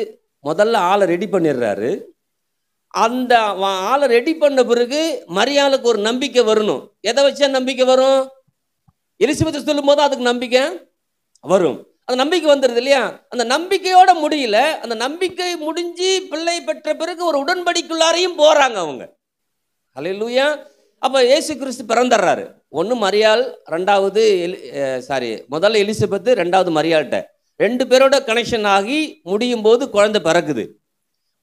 முதல்ல ஆளை ரெடி பண்ணிடுறாரு. அந்த ஆளை ரெடி பண்ண பிறகு மரியாளுக்கு ஒரு நம்பிக்கை வரணும். எதை வச்சா நம்பிக்கை வரும்? எலிசபெத் சொல்லும் போது அதுக்கு நம்பிக்கை வரும். அந்த நம்பிக்கை வந்துடுது இல்லையா? அந்த நம்பிக்கையோட முடியல, அந்த நம்பிக்கை முடிஞ்சு பிள்ளை பெற்ற பிறகு ஒரு உடன்படிக்குள்ளாரையும் போறாங்க அவங்க. ஹல்லேலூயா. அப்ப இயேசு கிறிஸ்து பிறந்துடுறாரு. ஒன்று மரியாள், முதல்ல எலிசபெத், 2வது மரியாள்கிட்ட. 2 பேரோட கனெக்ஷன் ஆகி முடியும் போது குழந்தை பிறக்குது.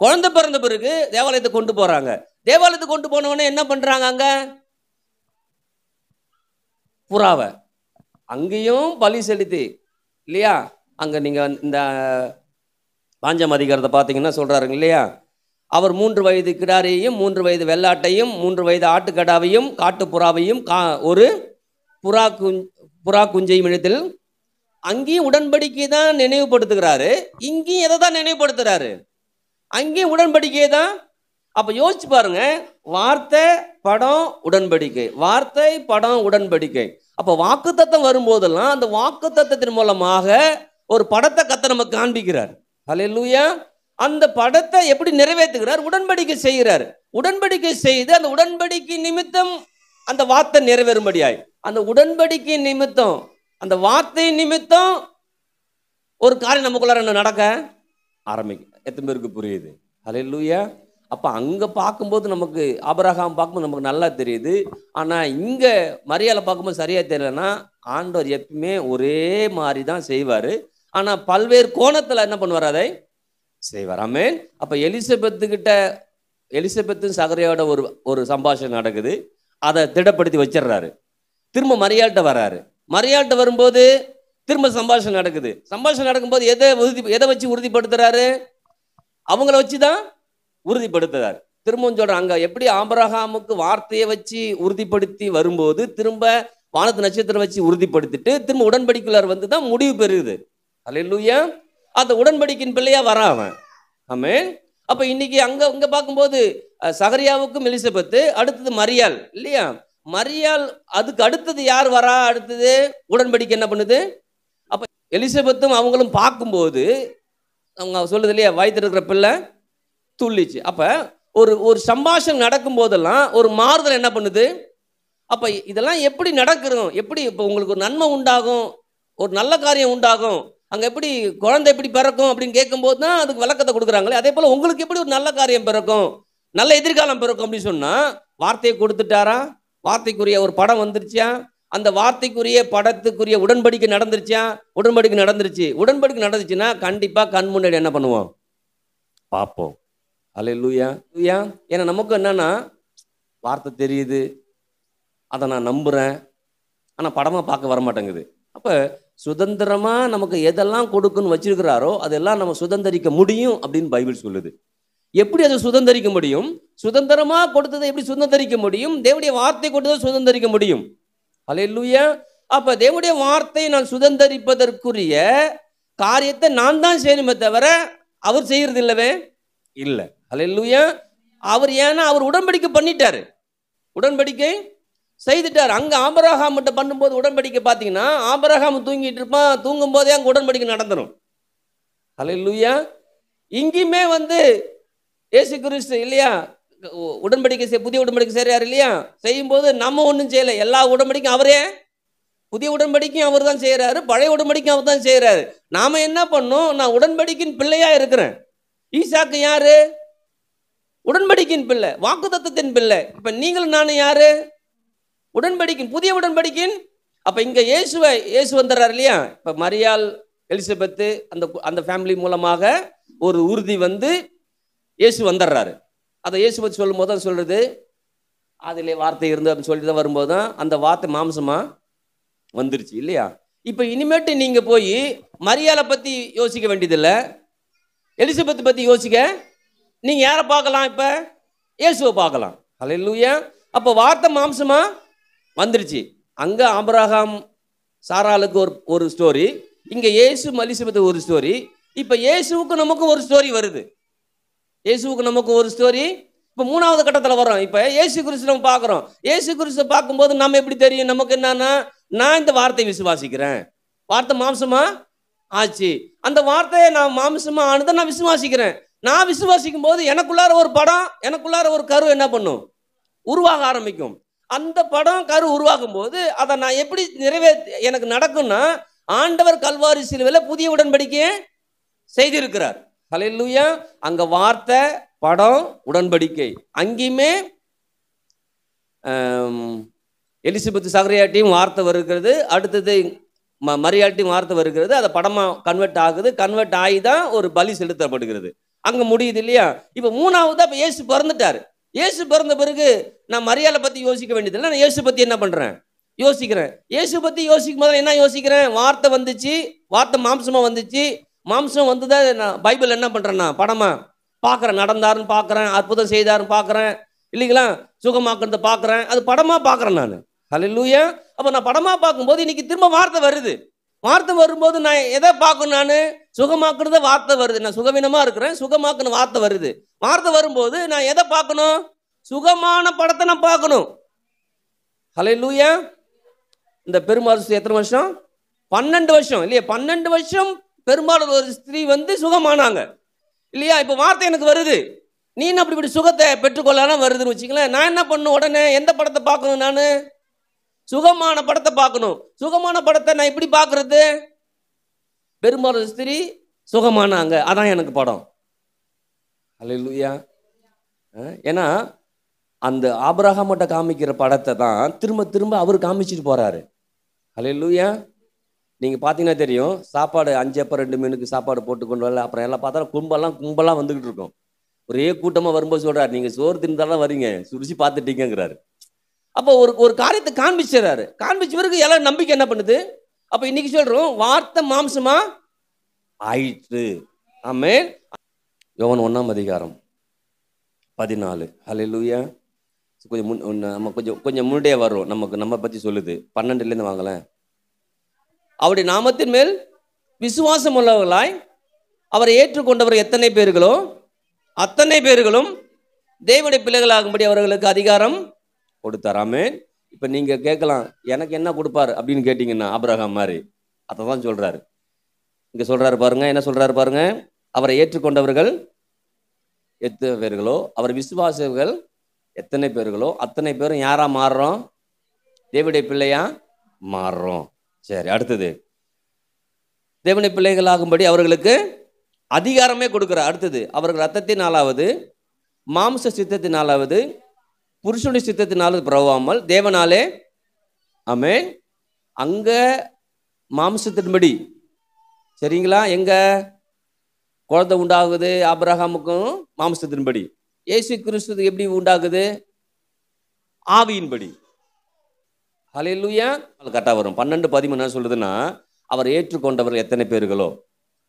குழந்தை பிறந்த பிறகு தேவாலயத்தை கொண்டு போறாங்க. தேவாலயத்துக்கு கொண்டு போனவொடனே என்ன பண்றாங்க? அங்க புறாவை அங்கேயும் பலி செலுத்தி இல்லையா? அங்க நீங்க இந்த 5ஆம் அதிகாரத்தை பார்த்தீங்கன்னா சொல்றாருங்க இல்லையா? அவர் 3 வயது கிடாரியையும் 3 வயது வெள்ளாட்டையும் 3 வயது ஆட்டுக்கடாவையும் காட்டு புறாவையும் ஒரு புறா குஞ்சையும் இடத்தில் அங்கேயும் உடன்படிக்கை தான் நினைவுபடுத்துகிறாரு. இங்கேயும் எதை தான் நினைவுபடுத்துறாரு? அங்கேயும் உடன்படிக்கை தான். அப்ப யோசிச்சு பாருங்க, வார்த்தை படம் உடன்படிக்கை, வார்த்தை படம் உடன்படிக்கை. அப்ப வாக்குத்தத்தம் வரும்போதெல்லாம் அந்த வாக்குத்தத்தத்தின் மூலமாக ஒரு படத்தை கர்த்தர் நமக்கு காண்பிக்கிறார். ஹல்லேலூயா. அந்த படத்தை எப்படி நிறைவேற்றுகிறார்? உடன்படிக்கை செய்கிறார். உடன்படிக்கை செய்து அந்த உடன்படிக்கை நிமித்தம் அந்த வார்த்தை நிறைவேறும்படியாய், அந்த உடன்படிக்கை நிமித்தம் அந்த வார்த்தை நிமித்தம் ஒரு காரியம் நமக்குள்ளார நடக்க ஆரம்பிக்கும். எத்தனை பேருக்கு புரியுது? ஹல்லேலூயா. அப்ப அங்க பார்க்கும்போது நமக்கு ஆபிரகாம் பார்க்கும்போது நமக்கு நல்லா தெரியுது. ஆனா இங்க மரியாதை பார்க்கும்போது சரியா தெரியலன்னா, ஆண்டவர் எப்பவுமே ஒரே மாதிரி தான் செய்வாரு. ஆனா பல்வேறு கோணத்துல என்ன பண்ணுவார்? அதை செய்வார். ஆமென். அப்ப எலிசபெத்தும் சகரியாவோட ஒரு சம்பாஷணை நடக்குது. அதை திடப்படுத்தி வச்சிடுறாரு. திரும்ப மரியாள்கிட்ட வர்றாரு. மரியாள்கிட்ட வரும்போது திரும்ப சம்பாஷணை நடக்குது. சம்பாஷணை நடக்கும்போது எதை வச்சு உறுதிப்படுத்துறாரு? அவங்கள வச்சுதான் உறுதிப்படுத்துறாரு. திரும்பவும் சொல்றாங்க, அங்க எப்படி ஆபிரகாமுக்கு வார்த்தையை வச்சு உறுதிப்படுத்தி வரும்போது திரும்ப வானத்து நட்சத்திரம் வச்சு உறுதிப்படுத்திட்டு திரும்ப உடன்படிக்கையாளர் வந்து தான் முடிவு பெறுது. அல்லேலூயா. அந்த உடன்படிக்கையின் பிள்ளையா வரான் அவன். ஆமென். அப்ப இன்னைக்கு அங்க பார்க்கும்போது சகரியாவுக்கும் எலிசபெத்து, அடுத்தது மரியாள் இல்லையா? மரியாள் அதுக்கு அடுத்தது யார் வரா? அடுத்தது உடன்படிக்கை என்ன பண்ணுது? அப்ப எலிசபெத்தும் அவங்களும் பார்க்கும்போது அவங்க சொல்லுது இல்லையா, வயித்துல இருக்கிற பிள்ளை துள்ளிச்சு. அப்ப ஒரு சம்பாஷணம் நடக்கும் போதெல்லாம் ஒரு மாறுதல் என்ன பண்ணுது? அப்ப இதெல்லாம் எப்படி நடக்கிறோம்? எப்படி இப்போ உங்களுக்கு ஒரு நன்மை உண்டாகும், ஒரு நல்ல காரியம் உண்டாகும், அங்க எப்படி குழந்தை எப்படி பிறக்கும் அப்படின்னு கேட்கும்போது தான் அதுக்கு விளக்கத்தை கொடுக்குறாங்களே. அதே போல உங்களுக்கு எப்படி ஒரு நல்ல காரியம் பிறக்கும், நல்ல எதிர்காலம் பிறக்கும் அப்படின்னு சொன்னா வார்த்தையை கொடுத்துட்டாரா? வார்த்தைக்குரிய ஒரு படம் வந்துருச்சா? அந்த வார்த்தைக்குரிய படத்துக்குரிய உடன்படிக்கை நடந்துருச்சா? உடன்படிக்கை நடந்துருச்சு. உடன்படிக்கை நடந்துச்சுன்னா கண்டிப்பா கண் முன்னாடி என்ன பண்ணுவோம்? பார்ப்போம். அல்லேலூயா. ஏன்னா நமக்கு என்னன்னா வார்த்தை தெரியுது, அதை நான் நம்புறேன், ஆனா படமா பார்க்க வர மாட்டேங்குது. அப்ப சுதந்திரமா நமக்கு எதெல்லாம் கொடுக்குன்னு வச்சிருக்கிறாரோ அதெல்லாம் நம்ம சுதந்திரிக்க முடியும் அப்படின்னு பைபிள் சொல்லுது. எப்படி அதை சுதந்திரிக்க முடியும்? சுதந்திரமா கொடுத்ததை எப்படி சுதந்திரிக்க முடியும்? தேவனுடைய வார்த்தை கொடுத்ததை சுதந்திரிக்க முடியும். அல்லேலூயா. அப்ப தேவனுடைய வார்த்தை நான் சுதந்திரிப்பதற்குரிய காரியத்தை நான் தான் செய்யணுமே தவிர அவர் செய்யறது இல்லவே இல்லை. அல்லேலூயா. அவர் ஏன்னா அவர் உடன்படிக்கை பண்ணிட்டாரு, உடன்படிக்கை செய்துட்டார். அங்க ஆபிரகாம் மட்டும் பண்ணும்போது உடன்படிக்கை பார்த்தீங்கன்னா ஆபிரகாம் தூங்கிட்டு இருப்பான், தூங்கும் போதே அங்க உடன்படிக்கை நடந்துடும். அல்லேலூயா. இங்கேயுமே இயேசு கிறிஸ்து இல்லையா உடன்படிக்கை புதிய உடன்படிக்கை செய்யறாரு இல்லையா? செய்யும் போது நம்ம ஒன்றும் செய்யலை, எல்லா உடன்படிக்கையும் அவரே, புதிய உடன்படிக்கையும் அவர் தான் செய்யறாரு, பழைய உடன்படிக்கையும் அவர் தான் செய்யறாரு. நாம என்ன பண்ணோம்? நான் உடன்படிக்கையின் பிள்ளையா இருக்கிறேன். ஈசாக்கு யாரு? உடன்படிக்கையின் பிள்ளை, வாக்குத்தத்தத்தின் பிள்ளை. இப்ப நீங்களும் நானும் யாரு? உடன்படிக்கை, புதிய உடன்படிக்கையின். அப்ப இங்க இயேசு வந்துடுறாரு இல்லையா? இப்ப மரியாள் எலிசபெத்து அந்த ஃபேமிலி மூலமாக ஒரு உறுதி இயேசு வந்துடுறாரு. அதை இயேசு பற்றி சொல்லும் போது தான் சொல்றது, அதிலே வார்த்தை இருந்து அப்படின்னு சொல்லிட்டு தான் வரும்போது தான் அந்த வார்த்தை மாம்சமா வந்துருச்சு இல்லையா? இப்ப இனிமேட்டு நீங்க போய் மரியாளை பத்தி யோசிக்க வேண்டியதில்லை, எலிசபெத் பத்தி யோசிக்க. நீங்க யாரை பார்க்கலாம்? இப்ப இயேசுவை பார்க்கலாம். அல்லேலூயா. அப்ப வார்த்தை மாம்சமா வந்துருச்சு. அங்க ஆபிரகாம் சாராளுக்கு ஒரு ஸ்டோரி, இங்க இயேசு எலிசபெத் ஒரு ஸ்டோரி. இப்ப இயேசுவுக்கு நமக்கு ஒரு ஸ்டோரி வருது. இயேசுவுக்கு நமக்கு ஒரு ஸ்டோரி இப்ப 3வது கட்டத்துல வரோம். இப்ப இயேசு கிறிஸ்து நம்ம பார்க்கிறோம். இயேசு கிறிஸ்து பார்க்கும்போது நம்ம எப்படி தெரியும் நமக்கு? என்னன்னா, நான் இந்த வார்த்தையை விசுவாசிக்கிறேன், வார்த்தை மாம்சமா ஆச்சு, அந்த வார்த்தையை நான் மாம்சமா ஆனதை நான் விசுவாசிக்கிறேன். நான் விசுவாசிக்கும் போது எனக்குள்ளார ஒரு படம், எனக்குள்ளார ஒரு கரு என்ன பண்ணும்? உருவாக ஆரம்பிக்கும். அந்த படம் கரு உருவாகும் போது அதை நான் எப்படி எனக்கு நடக்கும்னா, ஆண்டவர் கல்வாரி சிலுவையில் புதிய உடன்படிக்கையை செய்திருக்கிறார். ஹல்லேலூயா. அங்க வார்த்தை படம் உடன்படிக்கை. அங்கேயுமே எலிசபெத் சகரியாட்டையும் வார்த்தை வருகிறது, அடுத்தது மரியாள்கிட்டையும் வார்த்தை வருகிறது. அதை படமா கன்வெர்ட் ஆகுது, கன்வெர்ட் ஆகி தான் ஒரு பலி செலுத்தப்படுகிறது. அங்க முடியுது இல்லையா? இப்ப 3வது இப்ப இயேசு பிறந்துட்டாரு. இயேசு பிறந்த பிறகு நான் மரியாதை பத்தி யோசிக்க வேண்டியதில்லை, நான் இயேசு பத்தி என்ன பண்றேன், யோசிக்கிறேன். இயேசு பத்தி யோசிக்கும் போது என்ன யோசிக்கிறேன், வார்த்தை வந்துச்சு, வார்த்தை மாம்சமா வந்துச்சு, மாம்சம் வந்துதான் நான் பைபிள் என்ன பண்றேன், நான் படமா பார்க்குறேன், நடந்தாருன்னு பார்க்குறேன், அற்புதம் செய்தாருன்னு பார்க்குறேன், இல்லைங்களா, சுகமாக்குறத பார்க்குறேன், அது படமா பார்க்குறேன் நான். ஹல்லேலூயா. அப்போ நான் படமா பார்க்கும்போது இன்னைக்கு திரும்ப வார்த்தை வருது. வார்த்தை வரும்போது நான் எதை பார்க்கணும், நான் சுகமாக்குறத வார்த்தை வருது, நான் சுகவீனமா இருக்கிறேன், சுகமாக்குன வார்த்தை வருது. வார்த்தை வரும்போது நான் எதை பார்க்கணும், சுகமான படத்தை நான் பார்க்கணும். ஹல்லேலூயா. இந்த பெருமாள் எத்தனை வருஷம், 12 வருஷம் இல்லையா, 12 வருஷம் பெருமாள் ஒரு ஸ்திரீ வந்து சுகமானாங்க இல்லையா. இப்போ வார்த்தை எனக்கு வருது, நீ என்ன அப்படி இப்படி சுகத்தை பெற்றுக்கொள்ளலாம் வருதுன்னு வச்சுங்களேன். நான் என்ன பண்ணணும், உடனே எந்த படத்தை பார்க்கணும், நான் சுகமான படத்தை பார்க்கணும். சுகமான படத்தை நான் எப்படி பார்க்கறது, பெருமாள் ஸ்திரீ சுகமானாங்க, அதான் எனக்கு படம். ஹல்லேலூயா. ஏன்னா அந்த ஆபிரகாம்கிட்ட காமிக்கிற படத்தை தான் திரும்ப திரும்ப அவர் காமிச்சிட்டு போறாரு. ஹல்லேலூயா. நீங்க பார்த்தீங்கன்னா தெரியும், சாப்பாடு 5 அப்பம் 2 மீனுக்கு சாப்பாடு போட்டு கொண்டு வரல, அப்புறம் எல்லாம் பார்த்தா கும்பலாம் வந்துகிட்டு இருக்கும். ஒரே கூட்டமாக வரும்போது சொல்றாரு, நீங்க சோறு தின்னுதான் வரீங்க, சுரிச்சு பார்த்துட்டீங்கிறாரு. அப்போ ஒரு காரியத்தை காண்பிச்சுறாரு. காண்பிச்ச பிறகு எல்லாம் நம்பிக்கை என்ன பண்ணுது. அப்போ இன்னைக்கு சொல்றோம், வார்த்தை மாம்சமா ஆயிற்று. ஆமென். யோவான் 1ஆம் அதிகாரம் 14. ஹல்லேலூயா. நம்ம கொஞ்சம் முன்னே வரும், நம்ம பத்தி சொல்லுது. 12லேருந்து வாங்கலாம். அவருடைய நாமத்தின் மேல் விசுவாசம் உள்ளவர்களாய் அவரை ஏற்றுக்கொண்டவர் எத்தனை பேர்களோ அத்தனை பேர்களும் தேவனுடைய பிள்ளைகளாகும்படி அவர்களுக்கு அதிகாரம் கொடுத்தார். ஆமென். இப்ப நீங்க கேட்கலாம், எனக்கு என்ன கொடுப்பாரு அப்படின்னு கேட்டீங்கன்னா, ஆபிரகாம் மாதிரி அதை தான் சொல்றாரு. இங்க சொல்றாரு பாருங்க, என்ன சொல்றாரு பாருங்க, அவரை ஏற்றுக்கொண்டவர்கள் எத்தனை பேர்களோ அவர் விசுவாசிகள் எத்தனை பேர்களோ அத்தனை பேரும் யாரா மாறுறோம், தேவனுடைய பிள்ளையா மாறுறோம். சரி, அடுத்தது தேவனுடைய பிள்ளைகளாகும்படி அவர்களுக்கு அதிகாரமே கொடுக்கிறார். அடுத்தது அவர்கள் ரத்தத்தினாலாவது மாம்ச சித்தத்தினாலாவது புருஷனுடைய சித்தத்தினாலும் பிறவாமல் தேவனாலே. ஆமென். அங்க மாம்சத்தின்படி, சரிங்களா, எங்க குழந்தை உண்டாகுது ஆபிரகாமுக்கும் மாம்சத்தின்படி. இயேசு கிறிஸ்து எப்படி உண்டாகுது, ஆவியின்படி. ஹல்லேலூயா. கரெக்டாக வரும். 12:13 என்ன சொல்றதுன்னா, அவர் ஏற்றுக்கொண்டவர்கள் எத்தனை பேர்களோ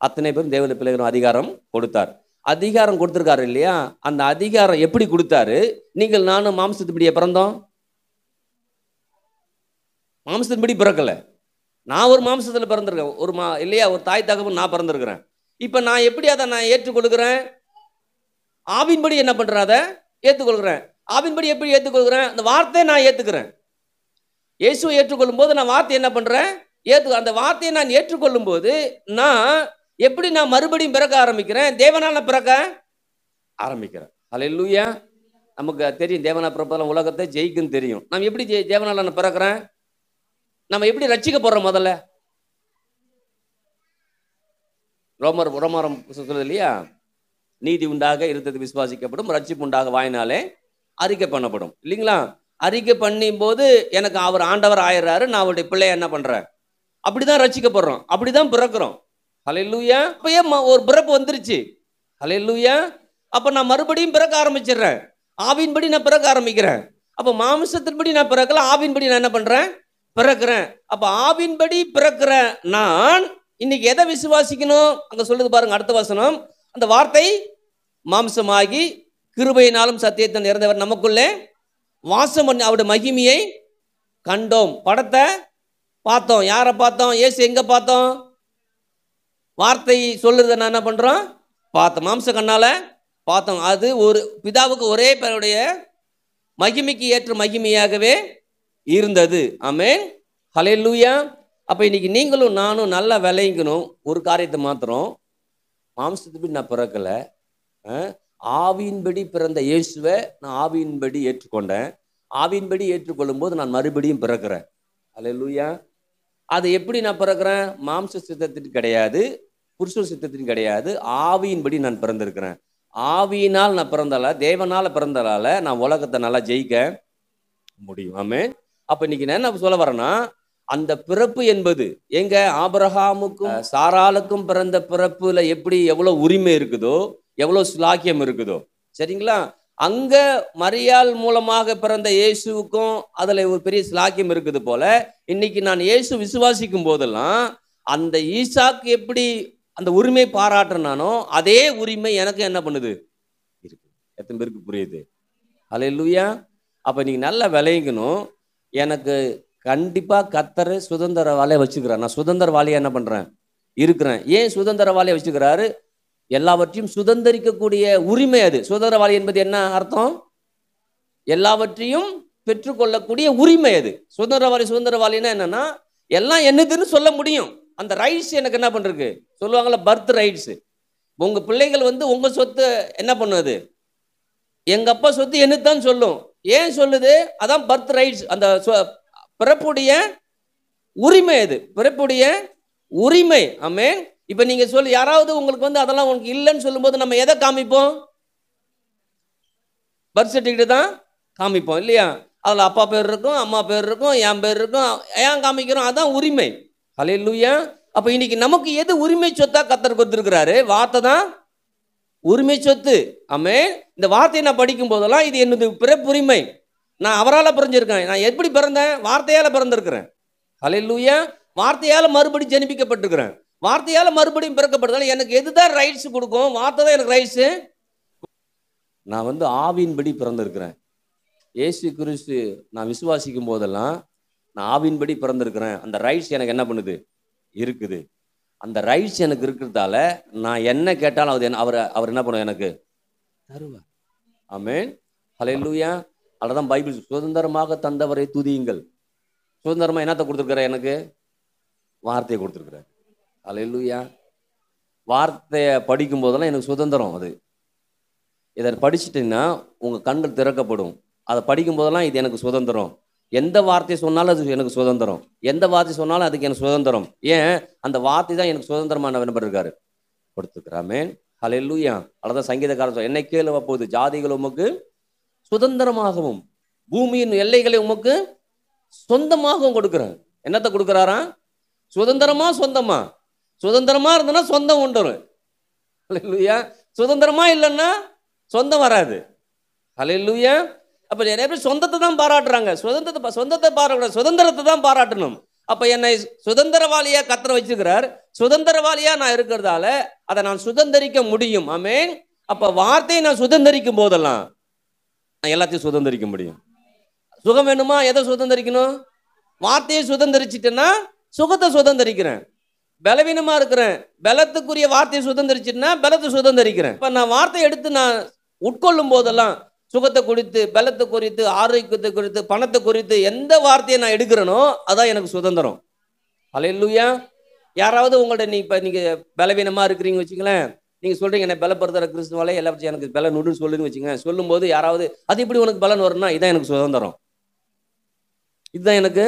அத்தனை பேரும் தேவனுடைய பிள்ளைகளும் அதிகாரம் கொடுத்தார். அதிகாரம் கொடுத்திருக்காரு இல்லையா, அந்த அதிகாரம் எப்படி கொடுத்தாரு, நீங்கள் நானும் மாம்சத்தின்படியே பிறந்தோம், மாம்சத்தின்படி பிறக்கல. நான் ஒரு மாம்சத்துல பிறந்திருக்கேன், இல்லையா, ஒரு தாய் தகவல் நான் பிறந்திருக்கிறேன். இப்ப நான் எப்படி அதை நான் ஏற்றுக்கொள்கிறேன், ஆவின்படி என்ன பண்றேன், அதை ஏற்றுக்கொள்கிறேன். ஆவின்படி எப்படி ஏற்றுக்கொள்கிறேன், அந்த வார்த்தையை நான் ஏத்துக்கிறேன். இயேசுவை ஏற்றுக்கொள்ளும் போது நான் வார்த்தை என்ன பண்றேன், அந்த வார்த்தையை நான் ஏற்றுக்கொள்ளும் போது நான் எப்படி நான் மறுபடியும் பிறக்க ஆரம்பிக்கிறேன், தேவனால பிறக்க ஆரம்பிக்கிறேன். ஹல்லேலூயா. நமக்கு தெரியும், தேவனா பிறப்பதெல்லாம் உலகத்தை ஜெயிக்குன்னு தெரியும். நம்ம எப்படி தேவனால நான் பிறக்கிறேன், நம்ம எப்படி ரட்சிக்க போறோம், முதல்ல ரோமரம் சொல்றது இல்லையா, நீதி உண்டாக இருந்தது விசுவாசிக்கப்படும், ரட்சிப்பு உண்டாக வாயினாலே அறிக்கை பண்ணப்படும், இல்லைங்களா. அறிக்கை பண்ணும் போது எனக்கு அவர் ஆண்டவர் ஆயிடுறாரு, நான் அவருடைய பிள்ளைய என்ன பண்றேன், அப்படிதான் ரட்சிக்கப்படுறோம், அப்படிதான் பிறக்கிறோம். ஹல்லேலூயா. அப்பயே ஒரு பிறப்பு வந்துருச்சு. ஹல்லேலூயா. அப்ப நான் மறுபடியும் பிறக்க ஆரம்பிச்சிடுறேன், ஆவின்படி நான் பிறக்க ஆரம்பிக்கிறேன். அப்ப மாம்சத்தின்படி நான் பிறக்கல, ஆவின்படி நான் என்ன பண்றேன், பிறக்கிறேன். அப்ப ஆவின்படி பிறக்கிற நான் இன்னைக்கு எதை விசுவாசிக்கணும், அங்க சொல்லுது பாருங்க அடுத்த வசனம், அந்த வார்த்தை மாம்சமாகி கிருபையினாலும் சத்தியத்தை நிறைந்தவர் நமக்குள்ளே வாசம் பண்ணி அவருடைய மகிமையை கண்டோம். படத்தை பார்த்தோம். யாரை பார்த்தோம், இயேசு எங்க பார்த்தோம், வார்த்தை சொல்லுறத நான் என்ன பண்றோம், பார்த்தோம், மாம்ச கண்ணால பார்த்தோம். அது ஒரு பிதாவுக்கு ஒரே பேருடைய மகிமைக்கு ஏற்ற மகிமையாகவே இருந்தது. ஆமென். ஹல்லேலூயா. அப்ப இன்னைக்கு நீங்களும் நானும் நல்லா விளையங்கணும். ஒரு காரியத்தை மாத்திரம், மாம்சத்துப்படி நான் பிறக்கல, ஆவியின்படி பிறந்த இயேசுவை நான் ஆவியின்படி ஏற்றுக்கொண்டேன். ஆவியின்படி ஏற்றுக்கொள்ளும் போது நான் மறுபடியும் பிறக்கிறேன். ஹல்லேலூயா. அது எப்படி நான் பிறக்கிறேன், மாம்ச சித்தத்தின் கிடையாது, புருஷ சித்தத்தின் கிடையாது, ஆவியின்படி நான் பிறந்திருக்கிறேன். ஆவியினால் நான் பிறந்தால, தேவனால பிறந்ததால நான் உலகத்தை நல்லா ஜெயிக்க முடியும். ஆமென். அப்ப இன்னைக்கு நான் என்ன சொல்ல வரேன்னா, அந்த பிறப்பு என்பது எங்க ஆபிரகாமுக்கும் சாராளுக்கும் பிறந்த பிறப்புல எப்படி எவ்வளவு உரிமை இருக்குதோ, எவ்வளவு சுலாக்கியம் இருக்குதோ, சரிங்களா, அங்க மரியாள் மூலமாக பிறந்த இயேசுவுக்கும் அதுல ஒரு பெரிய ஸ்லாக்கியம் இருக்குது போல, இன்னைக்கு நான் இயேசு விசுவாசிக்கும் போதெல்லாம் அந்த ஈசாக்கு எப்படி அந்த உரிமை பாராட்டுனானோ அதே உரிமை எனக்கு என்ன பண்ணுது இருக்கு. எத்தனை பேருக்கு புரியுது? ஹல்லேலூயா. அப்ப நீங்க நல்லா விளையங்கணும். எனக்கு கண்டிப்பா கர்த்தர் சுதந்திரவாளியா வச்சுக்கிறார். நான் சுதந்திரவாளியா என்ன பண்றேன் இருக்கிறேன். ஏன் சுதந்திரவாளியா வச்சுக்கிறாரு? எல்லாவற்றையும் சுதந்திரிக்கக்கூடிய உரிமை அது. சுதந்திரவாளி என்பது என்ன அர்த்தம்? எல்லாவற்றையும் பெற்றுக்கொள்ளக்கூடிய உரிமை அது. சுதந்திரவாளின்னா என்னன்னா எல்லாம் என்னதுன்னு சொல்ல முடியும். அந்த ரைட்ஸ் எனக்கு என்ன பண்றது சொல்லுவாங்கல்ல, பர்த் ரைட்ஸ். உங்க பிள்ளைகள் உங்க சொத்து என்ன பண்ணுது? எங்க அப்பா சொத்து என்னதான் சொல்லும். ஏன் சொல்லுது? அதான் பர்த் ரைட்ஸ். அந்த பிறப்புடைய உரிமை அது. பிறப்புடைய உரிமை. ஆமென். இப்ப நீங்க சொல்லு, யாராவது உங்களுக்கு அதெல்லாம் உங்களுக்கு இல்லைன்னு சொல்லும்போது நம்ம எதை காமிப்போம்? பர்த் சர்டிஃபிகேட் தான் காமிப்போம் இல்லையா? அதுல அப்பா பேர் இருக்கும், அம்மா பேர் இருக்கும், என் பேர் இருக்கும். ஏன் காமிக்கிறோம்? அதான் உரிமை. ஹல்லேலூயா. அப்ப இன்னைக்கு நமக்கு எது உரிமை சொத்தா கர்த்தர் கொடுத்திருக்கிறாரு? வார்த்தை தான் உரிமை சொத்து. ஆமென். இந்த வார்த்தையை நான் படிக்கும் போதெல்லாம் இது என்னது பிறப்புரிமை. நான் அவரால் பிறந்திருக்கேன். நான் எப்படி பிறந்தேன்? வார்த்தையால பிறந்திருக்கிறேன். ஹல்லேலூயா. வார்த்தையால மறுபடியும் ஜெனிப்பிக்கப்பட்டிருக்கிறேன். வார்த்தையால மறுபடியும் பிறக்கப்படுறதால எனக்கு எதுதான் ரைட்ஸ் கொடுக்கும்? வார்த்தை தான் எனக்கு ரைட்ஸ். நான் ஆவியின்படி பிறந்திருக்கிறேன். இயேசு கிறிஸ்து நான் விசுவாசிக்கும் போதெல்லாம் நான் ஆவியின்படி பிறந்திருக்கிறேன். அந்த ரைட்ஸ் எனக்கு என்ன பண்ணுது? இருக்குது. அந்த ரைட்ஸ் எனக்கு இருக்கிறதால நான் என்ன கேட்டாலும் அது அவர் என்ன பண்ணுவார்? எனக்கு தருவார். ஆமென். ஹல்லேலூயா. அதனாலதான் பைபிள் சுதந்திரமாக தந்தவரை துதியுங்கள். சுதந்திரமா என்னத்தை கொடுத்துருக்கிறார்? எனக்கு வார்த்தையை கொடுத்துருக்கிறார். ஹல்லேலூயா. வார்த்தையை படிக்கும் போதெல்லாம் எனக்கு சுதந்திரம். அது இதை படிச்சுட்டீங்கன்னா உங்க கண்கள் திறக்கப்படும். அதை படிக்கும் போதெல்லாம் இது எனக்கு சுதந்திரம். எந்த வார்த்தை சொன்னாலும் அது எனக்கு சுதந்திரம். எந்த வார்த்தை சொன்னாலும் அதுக்கு எனக்கு சுதந்திரம். ஏன்? அந்த வார்த்தை தான் எனக்கு சுதந்திரமான இருக்காரு கொடுத்துக்கிறாமே. ஹல்லேலூயா. அதான் சங்கீதக்காரர் என்னை கேளு அப்போது ஜாதிகள் உமக்கு சுதந்திரமாகவும் பூமியின் எல்லைகளை உமக்கு சொந்தமாகவும் கொடுக்குறேன். என்னத்தை கொடுக்குறாரா? சுதந்திரமா சொந்தமா? சுதந்திரமா இருந்தனா சொந்தம் உண்டு. ஹல்லேலூயா. சுதந்திரமா இல்லைன்னா சொந்தம் வராது. ஹல்லேலூயா. அப்ப நிறைய பேர் சொந்தத்தை தான் பாராட்டுறாங்க. சொந்தத்தை பாராட்ட சுதந்திரத்தை தான் பாராட்டணும். அப்ப என்னை சுதந்திரவாளியா கர்த்தர் வச்சிருக்கிறார். சுதந்திரவாளியா நான் இருக்கிறதால அதை நான் சுதந்திரிக்க முடியும். ஆமென். அப்ப வார்த்தையை நான் சுதந்திரிக்கும் போதெல்லாம் நான் எல்லாத்தையும் சுதந்திரிக்க முடியும். சுகம் வேணுமா? எதை சுதந்திரிக்கணும்? வார்த்தையை சுதந்திரிச்சிட்டேன்னா சுகத்தை சுதந்திரிக்கிறேன். பலவீனமா இருக்கிறேன், பலத்துக்குரிய வார்த்தையை சுதந்திரிச்சுன்னா பலத்தை சுதந்திரிக்கிறேன். இப்ப நான் வார்த்தையை எடுத்து நான் உட்கொள்ளும் போதெல்லாம் சுகத்தை குறித்து, பலத்தை குறித்து, ஆரோக்கியத்தை குறித்து, பணத்தை குறித்து எந்த வார்த்தையை நான் எடுக்கிறேனோ அதான் எனக்கு சுதந்திரம். ஹல்லேலூயா. யாராவது உங்கள்ட்ட நீங்க பலவீனமா இருக்கிறீங்க வச்சுங்களேன், நீங்க சொல்றீங்க என்ன பலப்படுத்துற கிறிஸ்துவாலே எல்லாத்தையும் எனக்கு பலன் உண்டுன்னு சொல்லுன்னு வச்சுங்க. சொல்லும் போது யாராவது அது எப்படி உனக்கு பலன் வரும்னா இதான் எனக்கு சுதந்திரம், இதுதான் எனக்கு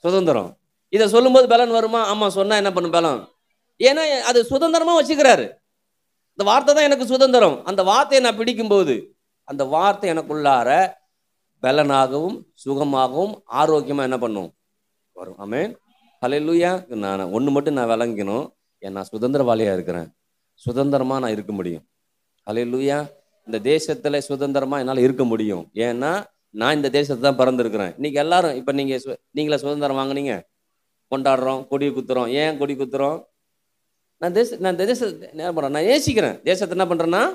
சுதந்திரம். இதை சொல்லும்போது பலன் வருமா? ஆமா, சொன்னா என்ன பண்ணும் பலன்? ஏன்னா அது சுதந்திரமா வச்சுக்கிறாரு. இந்த வார்த்தை தான் எனக்கு சுதந்திரம். அந்த வார்த்தையை நான் பிடிக்கும்போது அந்த வார்த்தை எனக்குள்ளார பலனாகவும் சுகமாகவும் ஆரோக்கியமா என்ன பண்ணும்? வரும். ஆமென். ஹல்லேலூயா. நான் ஒன்று மட்டும் நான் விளங்கணும், நான் சுதந்திரவாளியா இருக்கிறேன். சுதந்திரமா நான் இருக்க முடியும். ஹல்லேலூயா. இந்த தேசத்துல சுதந்திரமா என்னால் இருக்க முடியும். ஏன்னா நான் இந்த தேசத்தை தான் பிறந்திருக்கிறேன். இன்னைக்கு எல்லாரும் இப்ப நீங்களே சுதந்திரம் வாங்கினீங்க, கொண்டாடுறோம், கொடி குத்துறோம். ஏன் கொடி குத்துறோம்? நான் தேசத்தை என்ன பண்றேன்? நான் நேசிக்கிறேன். தேசத்தை என்ன பண்றேன்னா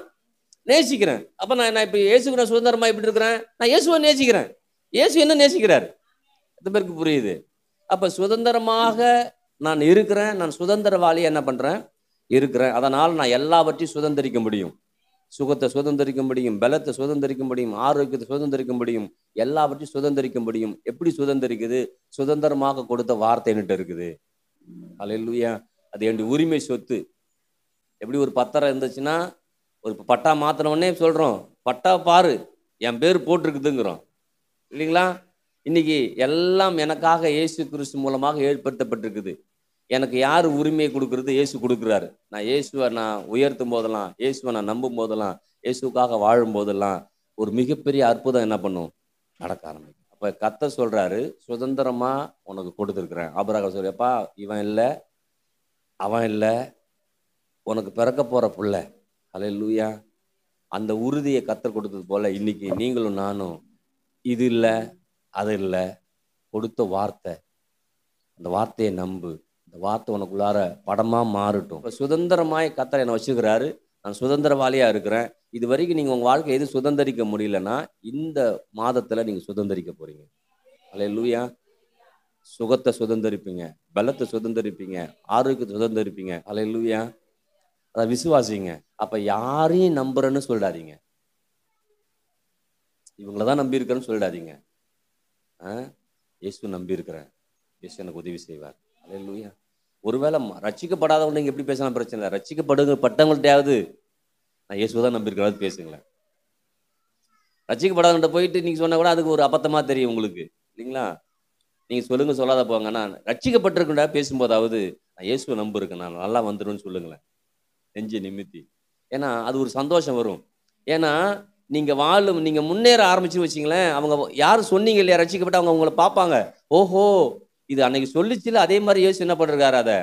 நேசிக்கிறேன். அப்ப நான் இப்ப இயேசுக்கு நான் சுதந்திரமா எப்படி இருக்கிறேன்? நான் இயேசுவை நேசிக்கிறேன். இயேசு என்ன நேசிக்கிறார்? எத்தனை பேருக்கு புரியுது? அப்ப சுதந்திரமாக நான் இருக்கிறேன். நான் சுதந்திரவாளி என்ன பண்றேன்? இருக்கிறேன். அதனால் நான் எல்லாவற்றையும் சுதந்திரிக்க முடியும். சுகத்தை சுதந்திரிக்க முடியும், பலத்தை சுதந்திரிக்க முடியும், ஆரோக்கியத்தை சுதந்திரிக்க முடியும், எல்லாவற்றையும் சுதந்திரிக்க முடியும். எப்படி சுதந்திரிக்குது? சுதந்திரமாக கொடுத்த வார்த்தை என்கிட்ட இருக்குது. ஹல்லேலூயா. அது என்னுடைய உரிமை சொத்து. எப்படி ஒரு பத்திரம் இருந்துச்சுன்னா ஒரு பட்டா மாத்தினோடனே சொல்றோம், பட்டா பாரு என் பேர் போட்டிருக்குதுங்கிறோம் இல்லைங்களா? இன்னைக்கு எல்லாம் எனக்காக இயேசு கிறிஸ்து மூலமாக ஏற்படுத்தப்பட்டிருக்குது. எனக்கு யார் உரிமையை கொடுக்கறது? இயேசு கொடுக்குறாரு. நான் இயேசுவை நான் உயர்த்தும் போதெல்லாம், இயேசுவை நான் நம்பும் போதெல்லாம், இயேசுக்காக வாழும் போதெல்லாம் ஒரு மிகப்பெரிய அற்புதம் என்ன பண்ணும்? நடக்க ஆரம்பிக்கும். அப்ப கர்த்தர் சொல்றாரு, சுதந்திரமா உனக்கு கொடுத்துருக்குறேன். ஆபிரகாம் சொல்றப்பா, இவன் இல்லை, அவன் இல்லை, உனக்கு பிறக்க போற புள்ள. ஹல்லேலூயா. அந்த உறுதியை கத்தர் கொடுத்தது போல இன்னைக்கு நீங்களும் நானும் இது இல்லை அது இல்லை, கொடுத்த வார்த்தை, அந்த வார்த்தையை நம்பு, இந்த வார்த்தை உனக்குள்ளார படமா மாறட்டும். இப்போ சுதந்திரமாய் கத்தர் என்னை வச்சுக்கிறாரு, நான் சுதந்திரவாளியா இருக்கிறேன். இது வரைக்கும் நீங்க உங்க வாழ்க்கை எது சுதந்திரிக்க முடியலன்னா இந்த மாதத்துல நீங்க சுதந்திரிக்க போறீங்க. அல்லேலூயா. சுகத்தை சுதந்திரிப்பீங்க, பலத்தை சுதந்திரிப்பீங்க, ஆரோக்கியத்தை சுதந்திரிப்பீங்க. அல்லேலூயா. அதை விசுவாசிங்க. அப்ப யாரையும் நம்புறேன்னு சொல்லிடாதீங்க, இவங்களதான் நம்பி இருக்கிறேன்னு சொல்லிடாதீங்க. இயேசு நம்பி இருக்கிறேன், இயேசு எனக்கு உதவி செய்வார். அல்லேலூயா. ஒருவேளை ரட்சிக்கப்படாதவங்க நீங்க எப்படி பேசலாம் பிரச்சனை இல்லை, ரட்சிக்கப்பட்டவங்கள்ட்டையாவது நான் இயேசு தான் நம்பியிருக்கிறேன் பேசுங்களேன். ரட்சிக்கப்படாதவங்கிட்ட போயிட்டு நீங்க சொன்னா கூட அதுக்கு ஒரு அபத்தமா தெரியும் உங்களுக்கு, இல்லைங்களா? நீங்க சொல்லுங்க சொல்லாத போங்க, நான் ரட்சிக்கப்பட்டிருக்கா பேசும்போதாவது நான் இயேசுவை நம்பியிருக்கேன், நான் நல்லா வந்துடும்னு சொல்லுங்களேன், நெஞ்சு நிமித்தி. ஏன்னா அது ஒரு சந்தோஷம் வரும். ஏன்னா நீங்க முன்னேற ஆரம்பிச்சு வச்சிங்களேன், அவங்க யார் சொன்னீங்க இல்லையா ரட்சிக்கப்பட்டு அவங்க உங்களை பார்ப்பாங்க. ஓஹோ, இது அன்னைக்கு சொல்லிச்சுல, அதே மாதிரி இயேசு என்ன பண்ணிருக்காரு, அதை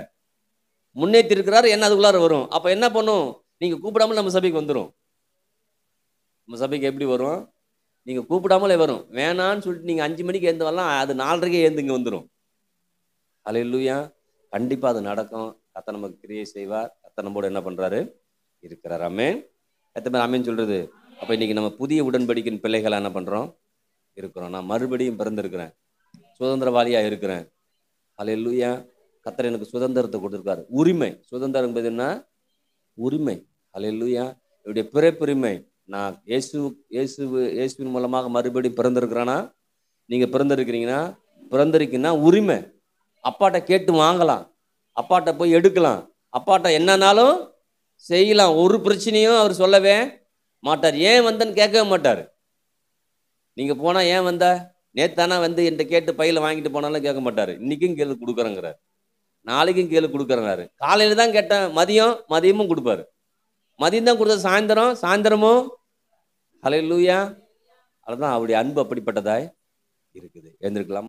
முன்னேற்றி இருக்கிறாரு, என்ன அதுக்குள்ளார வரும். அப்ப என்ன பண்ணும், நீங்க கூப்பிடாமல் நம்ம சபைக்கு வந்துடும். நம்ம சபைக்கு எப்படி வரும், நீங்க கூப்பிடாமலே வரும். வேணான்னு சொல்லிட்டு நீங்க 5 மணிக்கு எழுந்து வரலாம், அது 4:30 எழுந்து இங்க வந்துடும். அல்லேலூயா. கண்டிப்பா அது நடக்கும். கர்த்தர் நமக்கு கிரியை செய்வார். கர்த்தர் நம்மோட என்ன பண்றாரு, இருக்கிறார். ஆமென். எத்தனை பேர் ஆமென் சொல்றது? அப்ப இன்னைக்கு நம்ம புதிய உடன்படிக்கையின் பிள்ளைகளா என்ன பண்றோம், இருக்கிறோம். நான் மறுபடியும் பிறந்திருக்கிறேன், சுதந்திரவாளியா இருக்கிறேன். அல்லேலூயா. கர்த்தர் எனக்கு சுதந்திரத்தை கொடுத்திருக்காரு. உரிமை, சுதந்திரம் என்பது என்ன, உரிமை. அல்லேலூயா. என்னுடைய பிறப்புரிமை. நான் இயேசுவின் மூலமாக மறுபடியும் பிறந்திருக்கிறேன்னா, நீங்க பிறந்திருக்கீங்கன்னா உரிமை. அப்பாட்ட கேட்டு வாங்கலாம், அப்பாட்ட போய் எடுக்கலாம், அப்பாட்ட என்னன்னாலும் செய்யலாம். ஒரு பிரச்சனையும் அவர் சொல்லவே மாட்டார். ஏன் வந்தன்னு கேட்கவே மாட்டார். நீங்க போனா ஏன் வந்த, நேத்தானா வந்து என்கிட்ட கேட்டு பையில வாங்கிட்டு போனாலும் கேட்க மாட்டாரு. இன்னைக்கும் கேளு கொடுக்குறேங்கிறார், நாளைக்கும் கேளு கொடுக்குறேங்கிறாரு. காலையில தான் கேட்டேன், மதியமும் கொடுப்பாரு. மதியம் தான் கொடுத்தது, சாயந்தரமும். அல்லேலூயா. அதுதான் அவருடைய அன்பு அப்படிப்பட்டதாய் இருக்குது. எழுந்திருக்கலாமா?